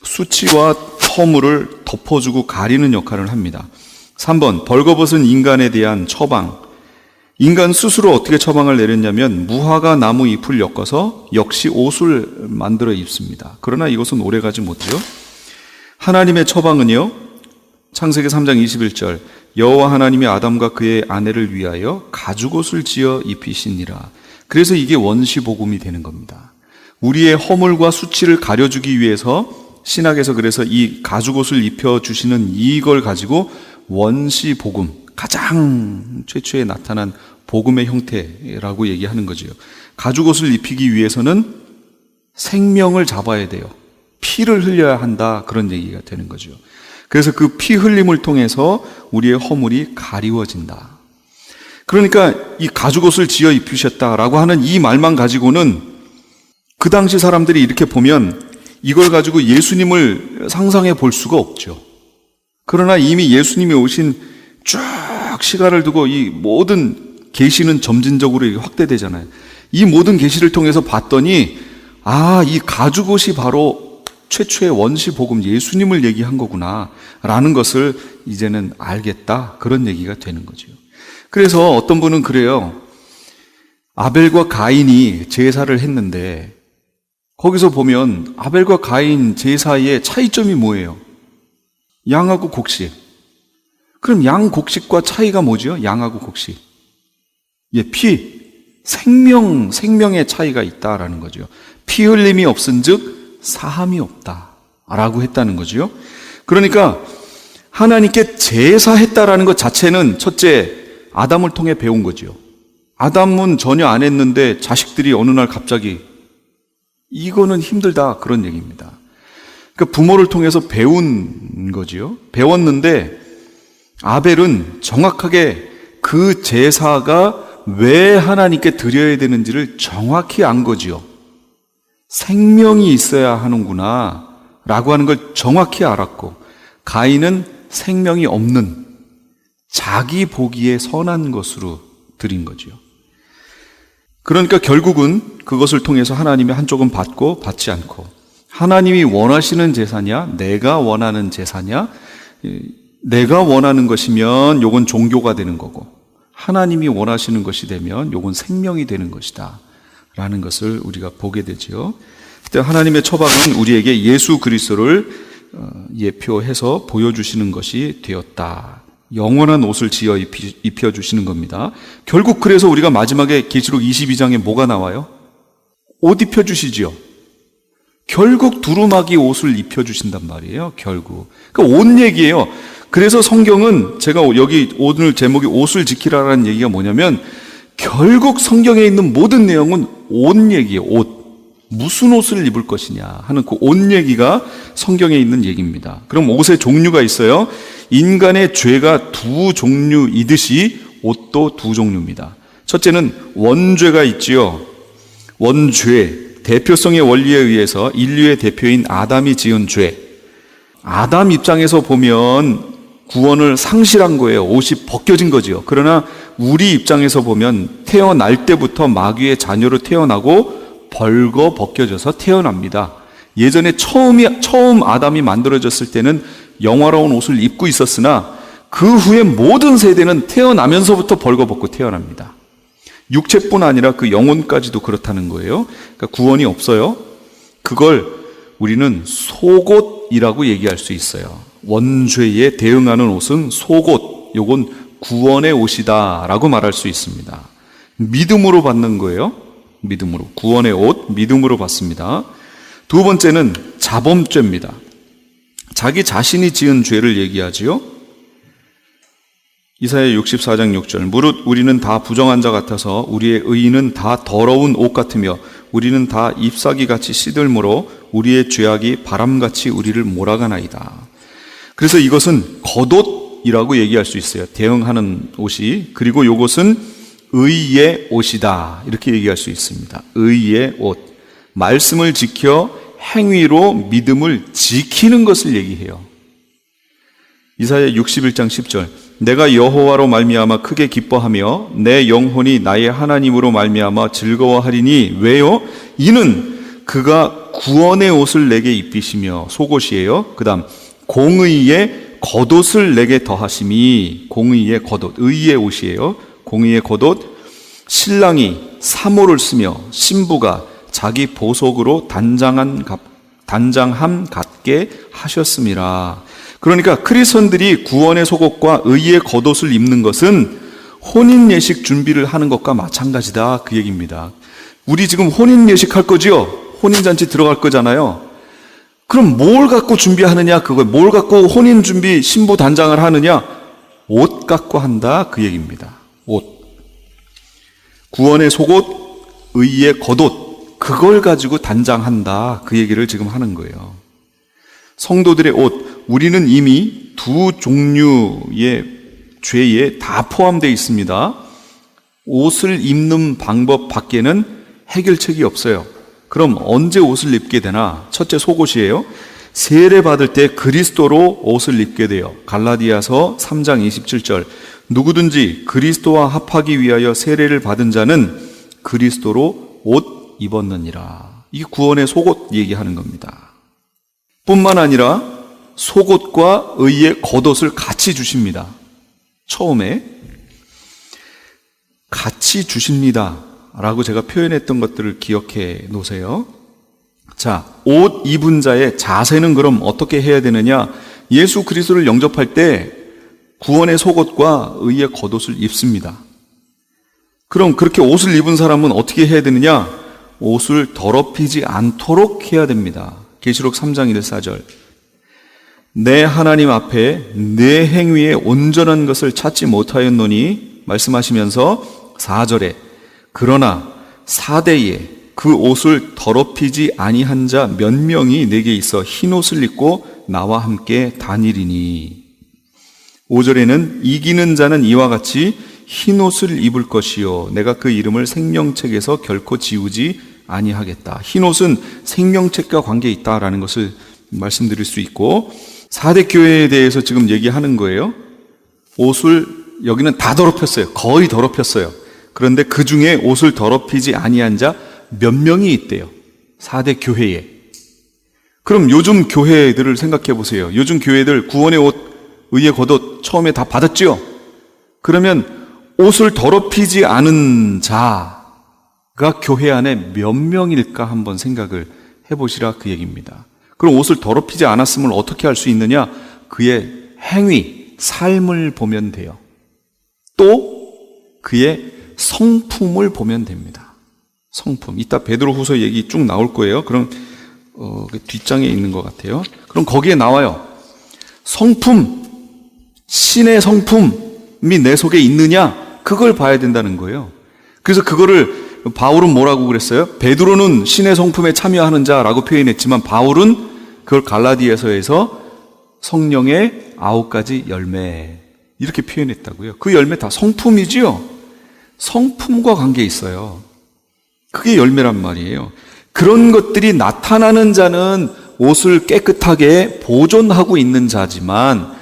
수치와 허물을 덮어주고 가리는 역할을 합니다. 3번 벌거벗은 인간에 대한 처방. 인간 스스로 어떻게 처방을 내렸냐면 무화과 나무 잎을 엮어서 역시 옷을 만들어 입습니다. 그러나 이것은 오래가지 못해요. 하나님의 처방은요, 창세기 3장 21절 여호와 하나님이 아담과 그의 아내를 위하여 가죽옷을 지어 입히시니라. 그래서 이게 원시복음이 되는 겁니다. 우리의 허물과 수치를 가려주기 위해서 신학에서 그래서 이 가죽옷을 입혀주시는 이걸 가지고 원시복음, 가장 최초에 나타난 복음의 형태라고 얘기하는 거죠. 가죽옷을 입히기 위해서는 생명을 잡아야 돼요. 피를 흘려야 한다, 그런 얘기가 되는 거죠. 그래서 그 피 흘림을 통해서 우리의 허물이 가리워진다. 그러니까 이 가죽옷을 지어 입히셨다라고 하는 이 말만 가지고는 그 당시 사람들이 이렇게 보면 이걸 가지고 예수님을 상상해 볼 수가 없죠. 그러나 이미 예수님이 오신 쭉 시간을 두고 이 모든 계시는 점진적으로 확대되잖아요. 이 모든 계시를 통해서 봤더니 이 가죽옷이 바로 최초의 원시 복음 예수님을 얘기한 거구나 라는 것을 이제는 알겠다, 그런 얘기가 되는 거죠. 그래서 어떤 분은 그래요. 아벨과 가인이 제사를 했는데 거기서 보면 아벨과 가인 제사의 차이점이 뭐예요? 양하고 곡식. 그럼 양 곡식과 차이가 뭐죠? 양하고 곡식. 생명의 차이가 있다라는 거죠. 피 흘림이 없은즉 사함이 없다라고 했다는 거죠. 그러니까 하나님께 제사했다라는 것 자체는 첫째 아담을 통해 배운 거죠. 아담은 전혀 안 했는데 자식들이 어느 날 갑자기 이거는 힘들다, 그런 얘기입니다. 그러니까 부모를 통해서 배운 거지요. 배웠는데 아벨은 정확하게 그 제사가 왜 하나님께 드려야 되는지를 정확히 안 거지요. 생명이 있어야 하는구나 라고 하는 걸 정확히 알았고, 가인은 생명이 없는 자기 보기에 선한 것으로 드린 거지요. 그러니까 결국은 그것을 통해서 하나님이 한쪽은 받고 받지 않고, 하나님이 원하시는 제사냐, 내가 원하는 제사냐, 내가 원하는 것이면 요건 종교가 되는 거고, 하나님이 원하시는 것이 되면 요건 생명이 되는 것이다 라는 것을 우리가 보게 되죠. 그때 하나님의 처방은 우리에게 예수 그리스도를 예표해서 보여주시는 것이 되었다. 영원한 옷을 지어 입혀주시는 겁니다. 결국 그래서 우리가 마지막에 계시록 22장에 뭐가 나와요? 옷 입혀주시지요. 결국 두루마기 옷을 입혀주신단 말이에요. 결국. 그러니까 옷 얘기예요. 그래서 성경은 제가 여기 오늘 제목이 옷을 지키라라는 얘기가 뭐냐면 결국 성경에 있는 모든 내용은 옷 얘기예요. 옷. 무슨 옷을 입을 것이냐 하는 그 옷 얘기가 성경에 있는 얘기입니다. 그럼 옷의 종류가 있어요. 인간의 죄가 두 종류이듯이 옷도 두 종류입니다. 첫째는 원죄가 있지요. 원죄. 대표성의 원리에 의해서 인류의 대표인 아담이 지은 죄. 아담 입장에서 보면 구원을 상실한 거예요. 옷이 벗겨진 거지요. 그러나 우리 입장에서 보면 태어날 때부터 마귀의 자녀로 태어나고 벌거 벗겨져서 태어납니다. 예전에 처음 아담이 만들어졌을 때는 영화로운 옷을 입고 있었으나 그 후에 모든 세대는 태어나면서부터 벌거 벗고 태어납니다. 육체뿐 아니라 그 영혼까지도 그렇다는 거예요. 그러니까 구원이 없어요. 그걸 우리는 속옷이라고 얘기할 수 있어요. 원죄에 대응하는 옷은 속옷, 요건 구원의 옷이다 라고 말할 수 있습니다. 믿음으로 받는 거예요. 믿음으로. 구원의 옷, 믿음으로 받습니다. 두 번째는 자범죄입니다. 자기 자신이 지은 죄를 얘기하지요. 이사야 64장 6절 무릇 우리는 다 부정한 자 같아서 우리의 의인은 다 더러운 옷 같으며 우리는 다 잎사귀같이 시들므로 우리의 죄악이 바람같이 우리를 몰아가나이다. 그래서 이것은 겉옷이라고 얘기할 수 있어요. 대응하는 옷이. 그리고 이것은 의의 옷이다 이렇게 얘기할 수 있습니다. 의의 옷. 말씀을 지켜 행위로 믿음을 지키는 것을 얘기해요. 이사야 61장 10절 내가 여호와로 말미암아 크게 기뻐하며 내 영혼이 나의 하나님으로 말미암아 즐거워하리니 왜요? 이는 그가 구원의 옷을 내게 입히시며 속옷이에요. 그 다음 공의의 겉옷을 내게 더하심이 공의의 겉옷 의의 옷이에요. 공의의 겉옷 신랑이 사모를 쓰며 신부가 자기 보석으로 단장함 갖게 하셨음이라. 그러니까 크리스천들이 구원의 속옷과 의의 겉옷을 입는 것은 혼인 예식 준비를 하는 것과 마찬가지다 그 얘기입니다. 우리 지금 혼인 예식 할 거지요? 혼인 잔치 들어갈 거잖아요. 그럼 뭘 갖고 준비하느냐 그거 뭘 갖고 혼인 준비 신부 단장을 하느냐? 옷 갖고 한다 그 얘기입니다. 옷. 구원의 속옷, 의의 겉옷 그걸 가지고 단장한다 그 얘기를 지금 하는 거예요. 성도들의 옷, 우리는 이미 두 종류의 죄에 다 포함되어 있습니다. 옷을 입는 방법 밖에는 해결책이 없어요. 그럼 언제 옷을 입게 되나? 첫째 속옷이에요. 세례 받을 때 그리스도로 옷을 입게 돼요. 갈라디아서 3장 27절 누구든지 그리스도와 합하기 위하여 세례를 받은 자는 그리스도로 옷 입었느니라. 이게 구원의 속옷 얘기하는 겁니다. 뿐만 아니라 속옷과 의의 겉옷을 같이 주십니다. 처음에 같이 주십니다 라고 제가 표현했던 것들을 기억해 놓으세요. 자, 옷 입은 자의 자세는 그럼 어떻게 해야 되느냐? 예수 그리스도를 영접할 때 구원의 속옷과 의의 겉옷을 입습니다. 그럼 그렇게 옷을 입은 사람은 어떻게 해야 되느냐? 옷을 더럽히지 않도록 해야 됩니다. 계시록 3장 1-4절 내 하나님 앞에 내 행위에 온전한 것을 찾지 못하였노니 말씀하시면서 4절에 그러나 사대에 그 옷을 더럽히지 아니한 자 몇 명이 내게 있어 흰 옷을 입고 나와 함께 다니리니 5절에는 이기는 자는 이와 같이 흰 옷을 입을 것이요 내가 그 이름을 생명책에서 결코 지우지 아니하겠다. 흰 옷은 생명책과 관계 있다라는 것을 말씀드릴 수 있고 4대 교회에 대해서 지금 얘기하는 거예요. 옷을 여기는 다 더럽혔어요. 거의 더럽혔어요. 그런데 그 중에 옷을 더럽히지 아니한 자 몇 명이 있대요. 4대 교회에. 그럼 요즘 교회들을 생각해 보세요. 요즘 교회들 구원의 옷, 의의 겉옷 처음에 다 받았죠? 그러면 옷을 더럽히지 않은 자가 교회 안에 몇 명일까 한번 생각을 해보시라 그 얘기입니다. 그럼 옷을 더럽히지 않았음을 어떻게 할 수 있느냐? 그의 행위, 삶을 보면 돼요. 또 그의 성품을 보면 됩니다. 성품. 이따 베드로후서 얘기 쭉 나올 거예요. 그럼 뒷장에 있는 것 같아요. 그럼 거기에 나와요. 성품, 신의 성품이 내 속에 있느냐? 그걸 봐야 된다는 거예요. 그래서 그거를 바울은 뭐라고 그랬어요? 베드로는 신의 성품에 참여하는 자라고 표현했지만 바울은 그걸 갈라디아서에서 성령의 9가지 열매 이렇게 표현했다고요. 그 열매 다 성품이지요. 성품과 관계 있어요. 그게 열매란 말이에요. 그런 것들이 나타나는 자는 옷을 깨끗하게 보존하고 있는 자지만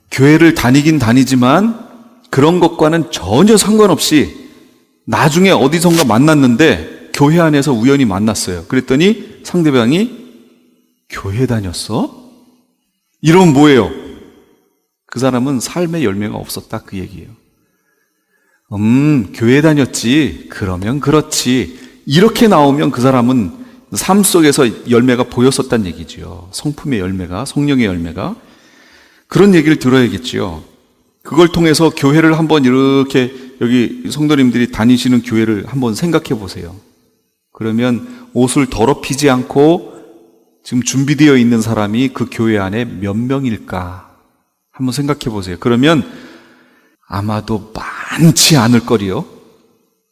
교회를 다니긴 다니지만 그런 것과는 전혀 상관없이 나중에 어디선가 만났는데 교회 안에서 우연히 만났어요. 그랬더니 상대방이 교회 다녔어? 이러면 뭐예요? 그 사람은 삶의 열매가 없었다 그 얘기예요. 교회 다녔지. 그러면 그렇지. 이렇게 나오면 그 사람은 삶 속에서 열매가 보였었단 얘기죠. 성품의 열매가, 성령의 열매가. 그런 얘기를 들어야겠지요. 그걸 통해서 교회를 한번 이렇게 여기 성도님들이 다니시는 교회를 한번 생각해 보세요. 그러면 옷을 더럽히지 않고 지금 준비되어 있는 사람이 그 교회 안에 몇 명일까? 한번 생각해 보세요. 그러면 아마도 많지 않을 거리요.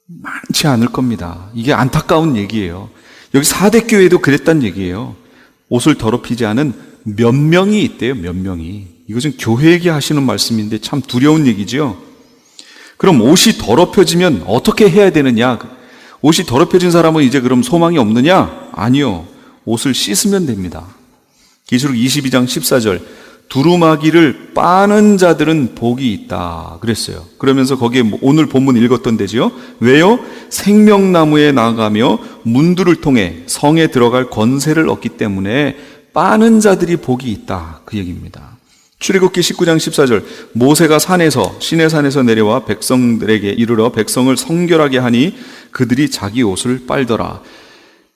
많지 않을 겁니다. 이게 안타까운 얘기예요. 여기 4대 교회도 그랬단 얘기예요. 옷을 더럽히지 않은 몇 명이 있대요. 몇 명이. 이것은 교회에게 하시는 말씀인데 참 두려운 얘기죠. 그럼 옷이 더럽혀지면 어떻게 해야 되느냐? 옷이 더럽혀진 사람은 이제 그럼 소망이 없느냐? 아니요. 옷을 씻으면 됩니다. 계시록 22장 14절. 두루마기를 빠는 자들은 복이 있다 그랬어요. 그러면서 거기에 오늘 본문 읽었던 데지요. 왜요? 생명나무에 나아가며 문들을 통해 성에 들어갈 권세를 얻기 때문에 빠는 자들이 복이 있다 그 얘기입니다. 출애굽기 19장 14절. 모세가 시내 산에서 내려와 백성들에게 이르러 백성을 성결하게 하니 그들이 자기 옷을 빨더라.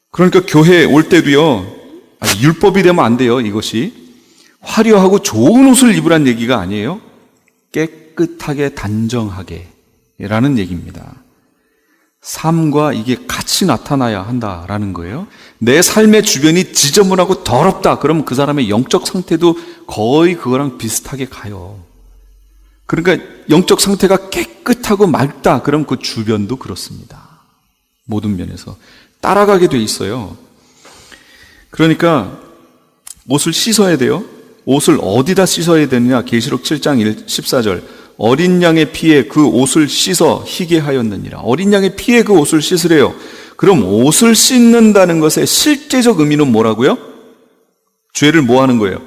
그러니까 교회에 올 때도요, 율법이 되면 안 돼요. 이것이 화려하고 좋은 옷을 입으란 얘기가 아니에요. 깨끗하게 단정하게 라는 얘기입니다. 삶과 이게 같이 나타나야 한다라는 거예요. 내 삶의 주변이 지저분하고 더럽다 그러면 그 사람의 영적 상태도 거의 그거랑 비슷하게 가요. 그러니까 영적 상태가 깨끗하고 맑다 그럼 그 주변도 그렇습니다. 모든 면에서 따라가게 돼 있어요. 그러니까 옷을 씻어야 돼요. 옷을 어디다 씻어야 되느냐? 계시록 7장 14절. 어린 양의 피에 그 옷을 씻어 희게 하였느니라. 어린 양의 피에 그 옷을 씻으래요. 그럼 옷을 씻는다는 것의 실제적 의미는 뭐라고요? 죄를 뭐 하는 거예요?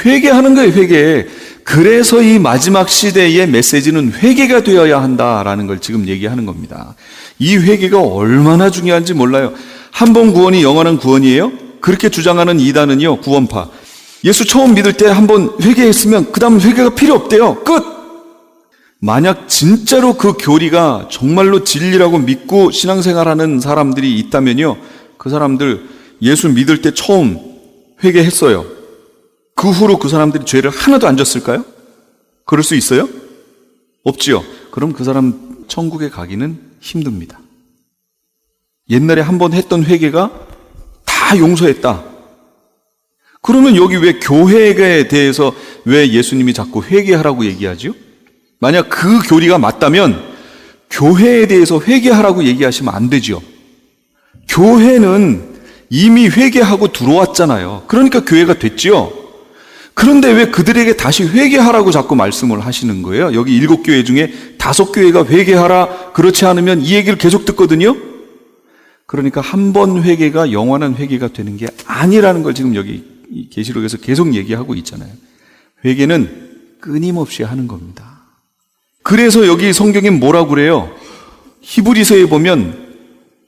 회개하는 거예요, 회개. 그래서 이 마지막 시대의 메시지는 회개가 되어야 한다라는 걸 지금 얘기하는 겁니다. 이 회개가 얼마나 중요한지 몰라요. 한 번 구원이 영원한 구원이에요? 그렇게 주장하는 이단은요, 구원파. 예수 처음 믿을 때 한번 회개했으면 그 다음은 회개가 필요 없대요. 끝! 만약 진짜로 그 교리가 정말로 진리라고 믿고 신앙생활하는 사람들이 있다면요, 그 사람들 예수 믿을 때 처음 회개했어요. 그 후로 그 사람들이 죄를 하나도 안 졌을까요? 그럴 수 있어요? 없지요. 그럼 그 사람 천국에 가기는 힘듭니다. 옛날에 한번 했던 회개가 다 용서했다. 그러면 여기 왜 교회에 대해서 왜 예수님이 자꾸 회개하라고 얘기하죠? 만약 그 교리가 맞다면 교회에 대해서 회개하라고 얘기하시면 안 되죠. 교회는 이미 회개하고 들어왔잖아요. 그러니까 교회가 됐죠. 그런데 왜 그들에게 다시 회개하라고 자꾸 말씀을 하시는 거예요? 여기 7교회 중에 5교회가 회개하라, 그렇지 않으면 이 얘기를 계속 듣거든요. 그러니까 한 번 회개가 영원한 회개가 되는 게 아니라는 걸 지금 여기 계시록에서 계속 얘기하고 있잖아요. 회개는 끊임없이 하는 겁니다. 그래서 여기 성경에 뭐라고 그래요? 히브리서에 보면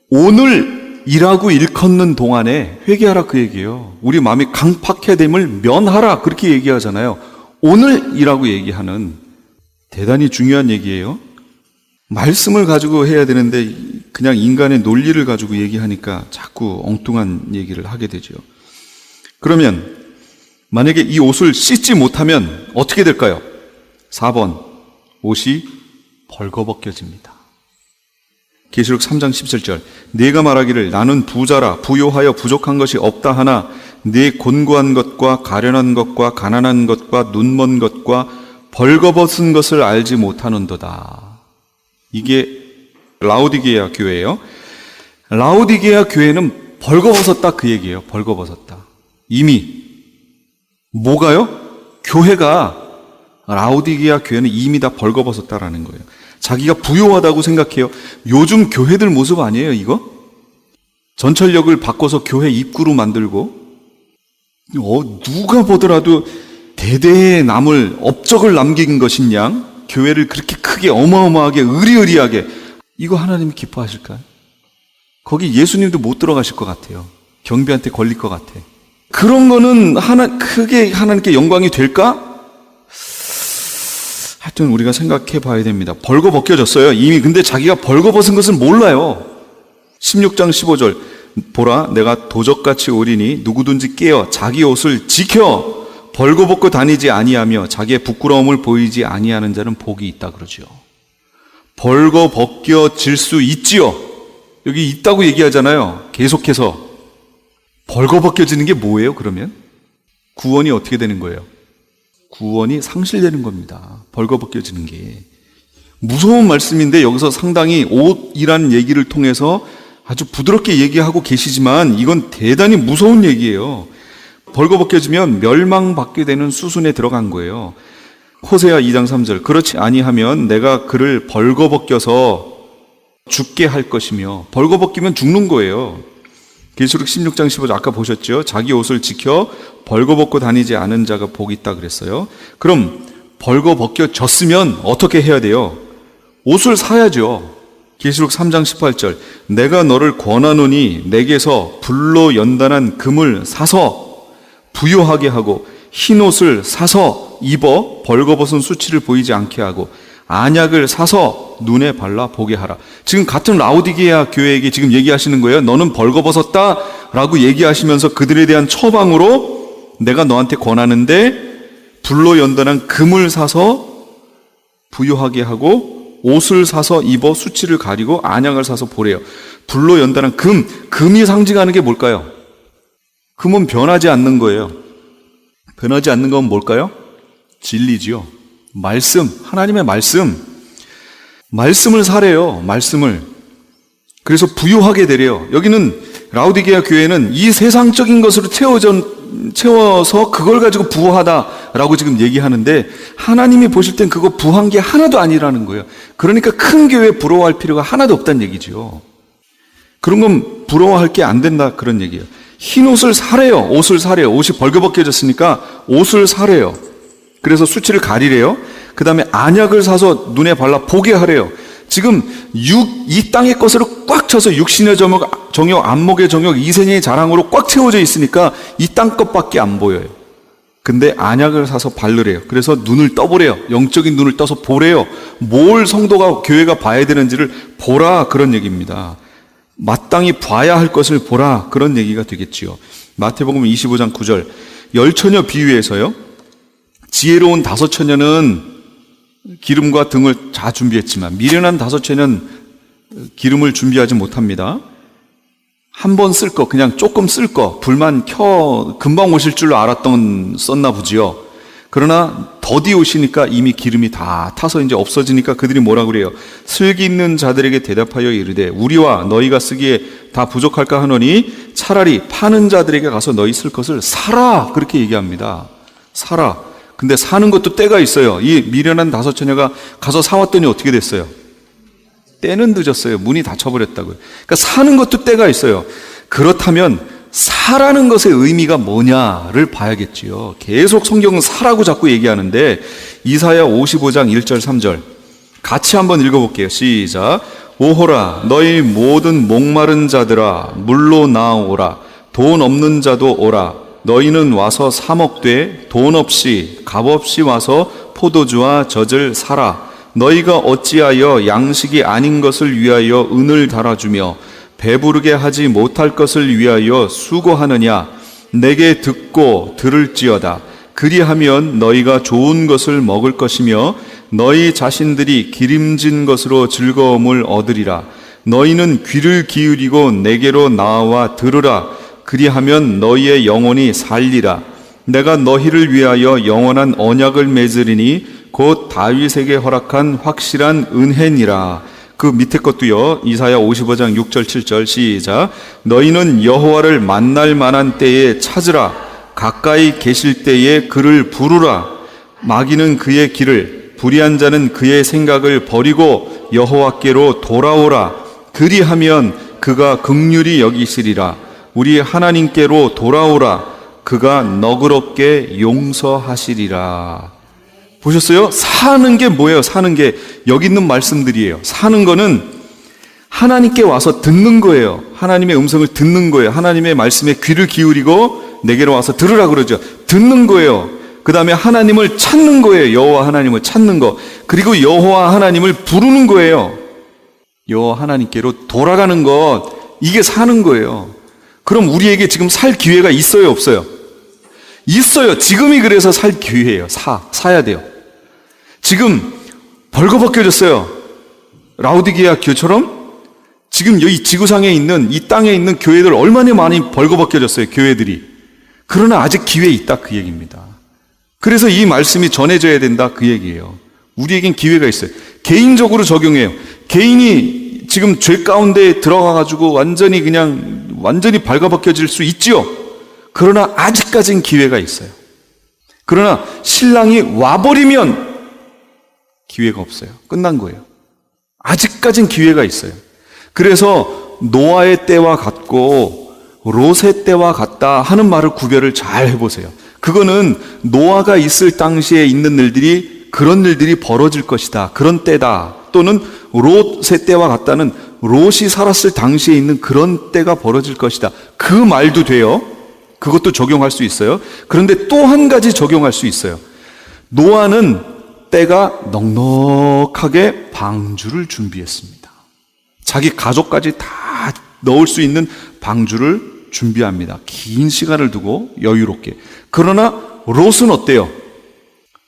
오늘 일하고 일컫는 동안에 회개하라 그 얘기예요. 우리 마음이 강팍해 됨을 면하라 그렇게 얘기하잖아요. 오늘 일하고 얘기하는 대단히 중요한 얘기예요. 말씀을 가지고 해야 되는데 그냥 인간의 논리를 가지고 얘기하니까 자꾸 엉뚱한 얘기를 하게 되죠. 그러면 만약에 이 옷을 씻지 못하면 어떻게 될까요? 4번, 옷이 벌거벗겨집니다. 계시록 3장 17절. 네가 말하기를 나는 부자라 부요하여 부족한 것이 없다 하나 네 곤고한 것과 가련한 것과 가난한 것과 눈먼 것과 벌거벗은 것을 알지 못하는도다. 이게 라오디게아 교회예요. 라오디게아 교회는 벌거벗었다 그 얘기예요. 벌거벗었다. 이미 뭐가요? 교회가 라오디게아 교회는 이미 다 벌거벗었다라는 거예요. 자기가 부요하다고 생각해요. 요즘 교회들 모습 아니에요, 이거? 전철역을 바꿔서 교회 입구로 만들고 누가 보더라도 대대에 남을 업적을 남긴 것인 양 교회를 그렇게 크게 어마어마하게 의리의리하게 이거 하나님이 기뻐하실까요? 거기 예수님도 못 들어가실 것 같아요. 경비한테 걸릴 것 같아. 그런 거는 크게 하나님께 영광이 될까? 하여튼 우리가 생각해 봐야 됩니다. 벌거벗겨졌어요. 이미. 근데 자기가 벌거벗은 것을 몰라요. 16장 15절. 보라, 내가 도적같이 오리니 누구든지 깨어 자기 옷을 지켜 벌거벗고 다니지 아니하며 자기의 부끄러움을 보이지 아니하는 자는 복이 있다 그러죠. 벌거벗겨질 수 있지요. 여기 있다고 얘기하잖아요. 계속해서. 벌거벗겨지는 게 뭐예요, 그러면? 구원이 어떻게 되는 거예요? 구원이 상실되는 겁니다. 벌거벗겨지는 게. 무서운 말씀인데 여기서 상당히 옷이라는 얘기를 통해서 아주 부드럽게 얘기하고 계시지만 이건 대단히 무서운 얘기예요. 벌거벗겨지면 멸망받게 되는 수순에 들어간 거예요. 호세아 2장 3절 그렇지 아니하면 내가 그를 벌거벗겨서 죽게 할 것이며 벌거벗기면 죽는 거예요. 계시록 16장 15절 아까 보셨죠? 자기 옷을 지켜 벌거벗고 다니지 않은 자가 복이 있다 그랬어요. 그럼 벌거벗겨졌으면 어떻게 해야 돼요? 옷을 사야죠. 계시록 3장 18절 내가 너를 권하노니 내게서 불로 연단한 금을 사서 부요하게 하고 흰 옷을 사서 입어 벌거벗은 수치를 보이지 않게 하고 안약을 사서 눈에 발라 보게 하라. 지금 같은 라오디게아 교회에게 지금 얘기하시는 거예요. 너는 벌거벗었다 라고 얘기하시면서 그들에 대한 처방으로 내가 너한테 권하는데 불로 연단한 금을 사서 부요하게 하고 옷을 사서 입어 수치를 가리고 안약을 사서 보래요. 불로 연단한 금이 상징하는 게 뭘까요? 금은 변하지 않는 거예요. 변하지 않는 건 뭘까요? 진리지요. 말씀, 하나님의 말씀을 사래요. 말씀을. 그래서 부유하게 되래요. 여기는 라오디게아 교회는 이 세상적인 것으로 채워서 그걸 가지고 부하다라고 지금 얘기하는데 하나님이 보실 땐 그거 부한 게 하나도 아니라는 거예요. 그러니까 큰 교회 부러워할 필요가 하나도 없다는 얘기죠. 그런 건 부러워할 게 안 된다 그런 얘기예요. 흰 옷을 사래요. 옷을 사래요. 옷이 벌거벗겨졌으니까 옷을 사래요. 그래서 수치를 가리래요. 그 다음에 안약을 사서 눈에 발라 보게 하래요. 지금 이 땅의 것으로 꽉 차서 육신의 정욕, 안목의 정욕, 이생의 자랑으로 꽉 채워져 있으니까 이 땅 것밖에 안 보여요. 근데 안약을 사서 바르래요. 그래서 눈을 떠보래요. 영적인 눈을 떠서 보래요. 뭘 성도가 교회가 봐야 되는지를 보라 그런 얘기입니다. 마땅히 봐야 할 것을 보라 그런 얘기가 되겠지요. 마태복음 25장 9절 열처녀 비유에서요. 지혜로운 5처녀는 기름과 등을 다 준비했지만 미련한 5처녀는 기름을 준비하지 못합니다. 한 번 쓸 거, 그냥 조금 쓸 거, 불만 켜 금방 오실 줄 알았던 썼나 보지요. 그러나 더디 오시니까 이미 기름이 다 타서 이제 없어지니까 그들이 뭐라 그래요? 슬기 있는 자들에게 대답하여 이르되 우리와 너희가 쓰기에 다 부족할까 하노니 차라리 파는 자들에게 가서 너희 쓸 것을 사라 그렇게 얘기합니다. 사라. 근데 사는 것도 때가 있어요. 이 미련한 5처녀가 가서 사왔더니 어떻게 됐어요? 때는 늦었어요. 문이 닫혀버렸다고요. 그러니까 사는 것도 때가 있어요. 그렇다면 사라는 것의 의미가 뭐냐를 봐야겠지요. 계속 성경은 사라고 자꾸 얘기하는데 이사야 55장 1절 3절 같이 한번 읽어볼게요. 시작. 오호라 너희 모든 목마른 자들아 물로 나오라 돈 없는 자도 오라 너희는 와서 사 먹되 돈 없이 값 없이 와서 포도주와 젖을 사라 너희가 어찌하여 양식이 아닌 것을 위하여 은을 달아주며 배부르게 하지 못할 것을 위하여 수고하느냐 내게 듣고 들을지어다 그리하면 너희가 좋은 것을 먹을 것이며 너희 자신들이 기름진 것으로 즐거움을 얻으리라 너희는 귀를 기울이고 내게로 나와 들으라 그리하면 너희의 영혼이 살리라 내가 너희를 위하여 영원한 언약을 맺으리니 곧 다윗에게 허락한 확실한 은혜니라. 그 밑에 것도요. 이사야 55장 6절 7절 시작. 너희는 여호와를 만날 만한 때에 찾으라. 가까이 계실 때에 그를 부르라. 마귀는 그의 길을 불의한 자는 그의 생각을 버리고 여호와께로 돌아오라. 그리하면 그가 긍휼히 여기시리라. 우리 하나님께로 돌아오라. 그가 너그럽게 용서하시리라. 보셨어요? 사는 게 뭐예요? 사는 게 여기 있는 말씀들이에요. 사는 거는 하나님께 와서 듣는 거예요. 하나님의 음성을 듣는 거예요. 하나님의 말씀에 귀를 기울이고 내게로 와서 들으라 그러죠. 듣는 거예요. 그 다음에 하나님을 찾는 거예요. 여호와 하나님을 찾는 거. 그리고 여호와 하나님을 부르는 거예요. 여호와 하나님께로 돌아가는 것. 이게 사는 거예요. 그럼 우리에게 지금 살 기회가 있어요? 없어요? 있어요. 지금이 그래서 살 기회예요. 사야 돼요. 지금 벌거벗겨졌어요. 라오디게아 교처럼 지금 여기 지구상에 있는 이 땅에 있는 교회들 얼마나 많이 벌거벗겨졌어요, 교회들이. 그러나 아직 기회 있다 그 얘기입니다. 그래서 이 말씀이 전해져야 된다 그 얘기예요. 우리에겐 기회가 있어요. 개인적으로 적용해요. 개인이 지금 죄 가운데 들어가가지고 완전히 발가벗겨질 수 있지요. 그러나 아직까진 기회가 있어요. 그러나 신랑이 와버리면 기회가 없어요. 끝난 거예요. 아직까진 기회가 있어요. 그래서 노아의 때와 같고 롯의 때와 같다 하는 말을 구별을 잘 해보세요. 그거는 노아가 있을 당시에 있는 일들이 그런 일들이 벌어질 것이다. 그런 때다. 또는 롯의 때와 같다는 롯이 살았을 당시에 있는 그런 때가 벌어질 것이다. 그 말도 돼요. 그것도 적용할 수 있어요. 그런데 또 한 가지 적용할 수 있어요. 노아는 때가 넉넉하게 방주를 준비했습니다. 자기 가족까지 다 넣을 수 있는 방주를 준비합니다. 긴 시간을 두고 여유롭게. 그러나 롯은 어때요?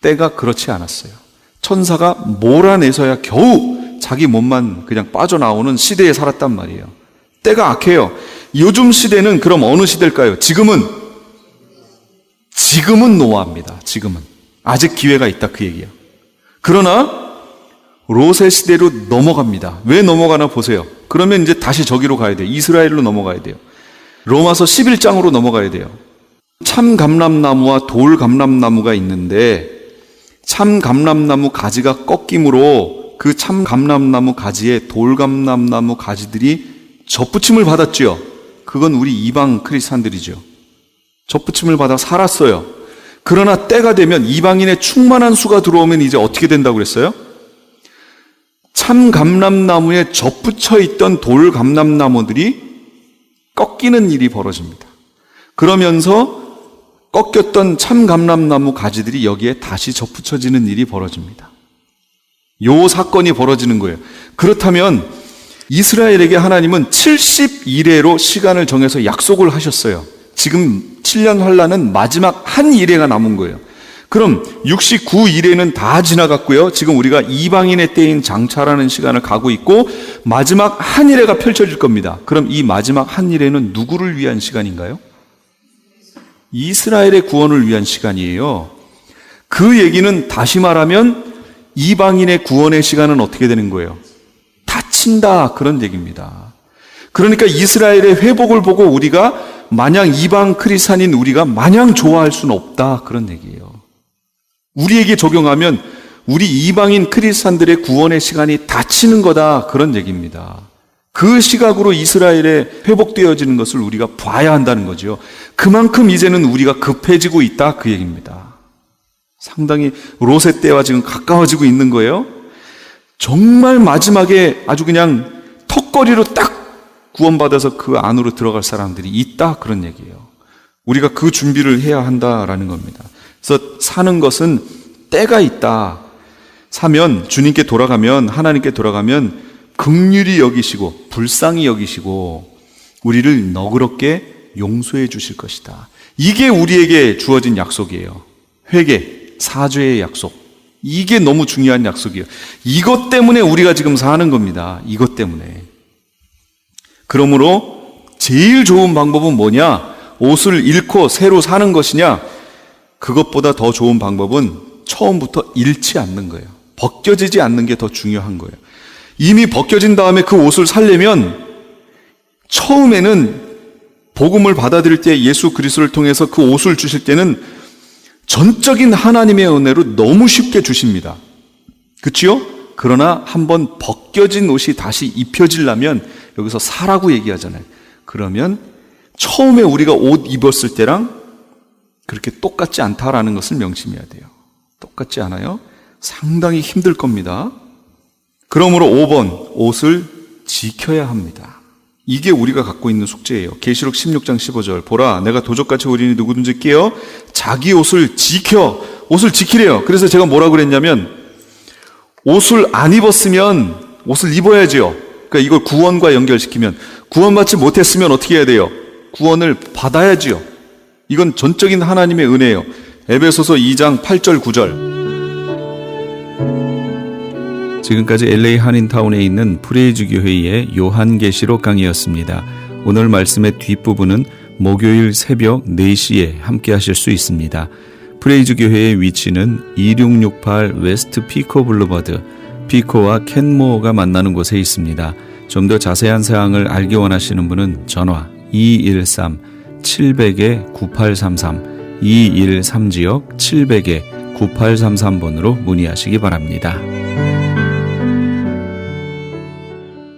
때가 그렇지 않았어요. 천사가 몰아내서야 겨우 자기 몸만 그냥 빠져나오는 시대에 살았단 말이에요. 때가 악해요. 요즘 시대는 그럼 어느 시대일까요? 지금은 노아입니다. 지금은. 아직 기회가 있다 그 얘기야. 그러나 롯의 시대로 넘어갑니다. 왜 넘어가나 보세요. 그러면 이제 다시 저기로 가야 돼요. 이스라엘로 넘어가야 돼요. 로마서 11장으로 넘어가야 돼요. 참감람나무와 돌감람나무가 있는데 참감람나무 가지가 꺾임으로 그 참감람나무 가지에 돌감람나무 가지들이 접붙임을 받았죠. 그건 우리 이방 크리스찬들이죠. 접붙임을 받아 살았어요. 그러나 때가 되면 이방인의 충만한 수가 들어오면 이제 어떻게 된다고 그랬어요? 참감람나무에 접붙여 있던 돌감람나무들이 꺾이는 일이 벌어집니다. 그러면서 꺾였던 참감람나무 가지들이 여기에 다시 접붙여지는 일이 벌어집니다. 요 사건이 벌어지는 거예요. 그렇다면 이스라엘에게 하나님은 70일회로 시간을 정해서 약속을 하셨어요. 지금 7년 환란은 마지막 한 일회가 남은 거예요. 그럼 69일회는 다 지나갔고요. 지금 우리가 이방인의 때인 장차라는 시간을 가고 있고 마지막 한 일회가 펼쳐질 겁니다. 그럼 이 마지막 한 일회는 누구를 위한 시간인가요? 이스라엘의 구원을 위한 시간이에요. 그 얘기는 다시 말하면 이방인의 구원의 시간은 어떻게 되는 거예요? 닫힌다 그런 얘기입니다. 그러니까 이스라엘의 회복을 보고 우리가 마냥 이방 크리스찬인 우리가 마냥 좋아할 수는 없다 그런 얘기예요. 우리에게 적용하면 우리 이방인 크리스찬들의 구원의 시간이 닫히는 거다 그런 얘기입니다. 그 시각으로 이스라엘에 회복되어지는 것을 우리가 봐야 한다는 거죠. 그만큼 이제는 우리가 급해지고 있다 그 얘기입니다. 상당히 롯의 때와 지금 가까워지고 있는 거예요. 정말 마지막에 아주 그냥 턱걸이로 딱 구원받아서 그 안으로 들어갈 사람들이 있다 그런 얘기예요. 우리가 그 준비를 해야 한다라는 겁니다. 그래서 사는 것은 때가 있다. 사면 주님께 돌아가면 하나님께 돌아가면 긍휼히 여기시고 불쌍히 여기시고 우리를 너그럽게 용서해 주실 것이다. 이게 우리에게 주어진 약속이에요. 회개, 사죄의 약속. 이게 너무 중요한 약속이에요. 이것 때문에 우리가 지금 사는 겁니다. 이것 때문에. 그러므로 제일 좋은 방법은 뭐냐? 옷을 잃고 새로 사는 것이냐? 그것보다 더 좋은 방법은 처음부터 잃지 않는 거예요. 벗겨지지 않는 게 더 중요한 거예요. 이미 벗겨진 다음에 그 옷을 살려면 처음에는 복음을 받아들일 때 예수 그리스도를 통해서 그 옷을 주실 때는 전적인 하나님의 은혜로 너무 쉽게 주십니다. 그렇지요? 그러나 한번 벗겨진 옷이 다시 입혀지려면 여기서 사라고 얘기하잖아요. 그러면 처음에 우리가 옷 입었을 때랑 그렇게 똑같지 않다라는 것을 명심해야 돼요. 똑같지 않아요? 상당히 힘들 겁니다. 그러므로 5번, 옷을 지켜야 합니다. 이게 우리가 갖고 있는 숙제예요. 계시록 16장 15절. 보라, 내가 도적같이 오리니 누구든지 깨어 자기 옷을 지켜. 옷을 지키래요. 그래서 제가 뭐라고 그랬냐면 옷을 안 입었으면 옷을 입어야지요. 그러니까 이걸 구원과 연결시키면 구원받지 못했으면 어떻게 해야 돼요? 구원을 받아야지요. 이건 전적인 하나님의 은혜예요. 에베소서 2장 8절 9절. 지금까지 LA 한인타운에 있는 프레이즈 교회의 요한계시록 강의였습니다. 오늘 말씀의 뒷부분은 목요일 새벽 4시에 함께 하실 수 있습니다. 프레이즈 교회의 위치는 2668 웨스트 피코 블루버드, 피코와 켄모어가 만나는 곳에 있습니다. 좀 더 자세한 사항을 알기 원하시는 분은 전화 213-700-9833, 213지역 700-9833번으로 문의하시기 바랍니다.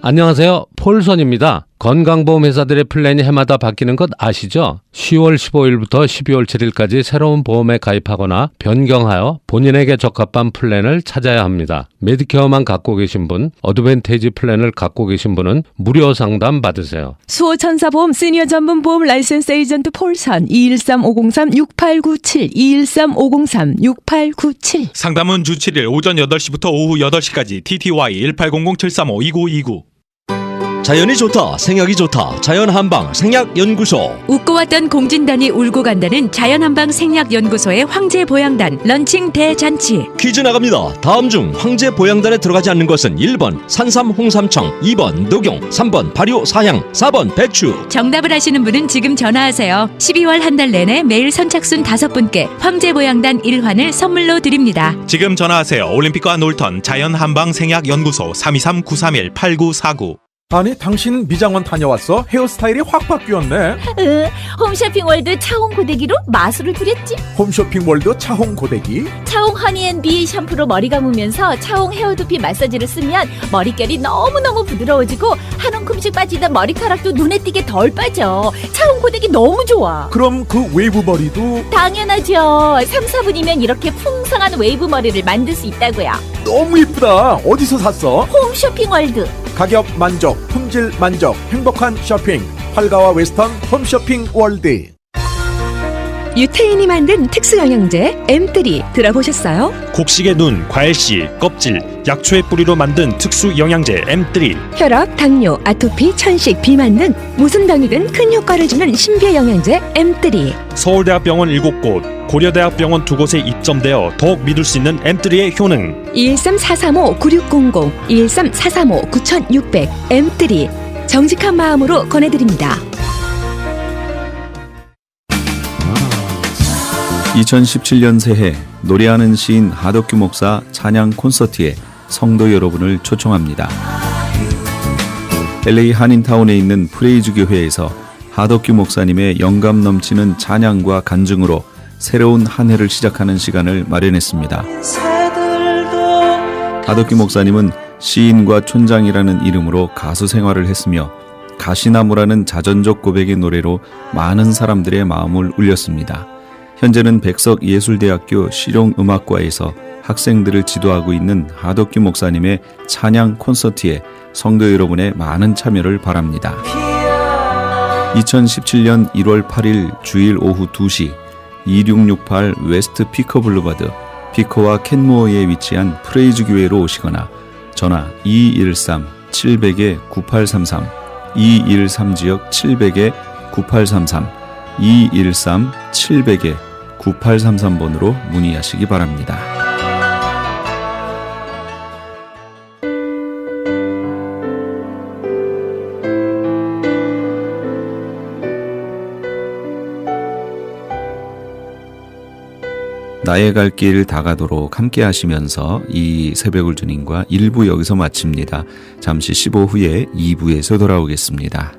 안녕하세요. 폴선입니다. 건강보험회사들의 플랜이 해마다 바뀌는 것 아시죠? 10월 15일부터 12월 7일까지 새로운 보험에 가입하거나 변경하여 본인에게 적합한 플랜을 찾아야 합니다. 메디케어만 갖고 계신 분, 어드밴테이지 플랜을 갖고 계신 분은 무료 상담 받으세요. 수호천사보험 시니어 전문 보험 라이센스 에이전트 폴선 213-503-6897 213-503-6897 상담은 주 7일 오전 8시부터 오후 8시까지 TTY 1800-735-2929. 자연이 좋다, 생약이 좋다. 자연한방 생약연구소. 웃고 왔던 공진단이 울고 간다는 자연한방 생약연구소의 황제보양단 런칭 대잔치. 퀴즈 나갑니다. 다음 중 황제보양단에 들어가지 않는 것은 1번 산삼 홍삼청, 2번 녹용, 3번 발효 사향, 4번 배추. 정답을 아시는 분은 지금 전화하세요. 12월 한 달 내내 매일 선착순 5분께 황제보양단 1환을 선물로 드립니다. 지금 전화하세요. 올림픽과 놀턴 자연한방 생약연구소 323-931-8949. 아니 당신 미장원 다녀왔어? 헤어스타일이 확 바뀌었네. 홈쇼핑월드 차홍 고데기로 마술을 부렸지. 홈쇼핑월드 차홍 고데기. 차홍 허니앤비 샴푸로 머리 감으면서 차홍 헤어두피 마사지를 쓰면 머릿결이 너무너무 부드러워지고 한 움큼씩 빠지던 머리카락도 눈에 띄게 덜 빠져. 차홍 고데기 너무 좋아. 그럼 그 웨이브 머리도? 당연하죠. 3, 4분이면 이렇게 풍성한 웨이브 머리를 만들 수 있다고요. 너무 이쁘다. 어디서 샀어? 홈쇼핑월드. 가격 만족, 품질 만족, 행복한 쇼핑. 팔가와 웨스턴 홈쇼핑 월드. 유태인이 만든 특수 영양제 M3 들어보셨어요? 곡식의 눈, 과일씨, 껍질, 약초의 뿌리로 만든 특수 영양제 M3. 혈압, 당뇨, 아토피, 천식, 비만 등 무슨 병이든 큰 효과를 주는 신비의 영양제 M3. 서울대학병원 7곳, 고려대학병원 2곳에 입점되어 더욱 믿을 수 있는 M3의 효능. 213-435-9600, 213-435-9600 M3 정직한 마음으로 권해드립니다. 2017년 새해 노래하는 시인 하덕규 목사 찬양 콘서트에 성도 여러분을 초청합니다. LA 한인타운에 있는 프레이즈 교회에서 하덕규 목사님의 영감 넘치는 찬양과 간증으로 새로운 한 해를 시작하는 시간을 마련했습니다. 하덕규 목사님은 시인과 촌장이라는 이름으로 가수 생활을 했으며 가시나무라는 자전적 고백의 노래로 많은 사람들의 마음을 울렸습니다. 현재는 백석예술대학교 실용음악과에서 학생들을 지도하고 있는 하덕규 목사님의 찬양 콘서트에 성도 여러분의 많은 참여를 바랍니다. 2017년 1월 8일 주일 오후 2시 2668 웨스트 피커 블루버드, 피커와 켄모어에 위치한 프레이즈 교회로 오시거나 전화 213-700-9833, 213지역 700-9833, 213-700-9833번으로 문의하시기 바랍니다. 나의 갈 길 다가도록 함께 하시면서 이 새벽을 주님과 1부 여기서 마칩니다. 잠시 15 후에 2부에서 돌아오겠습니다.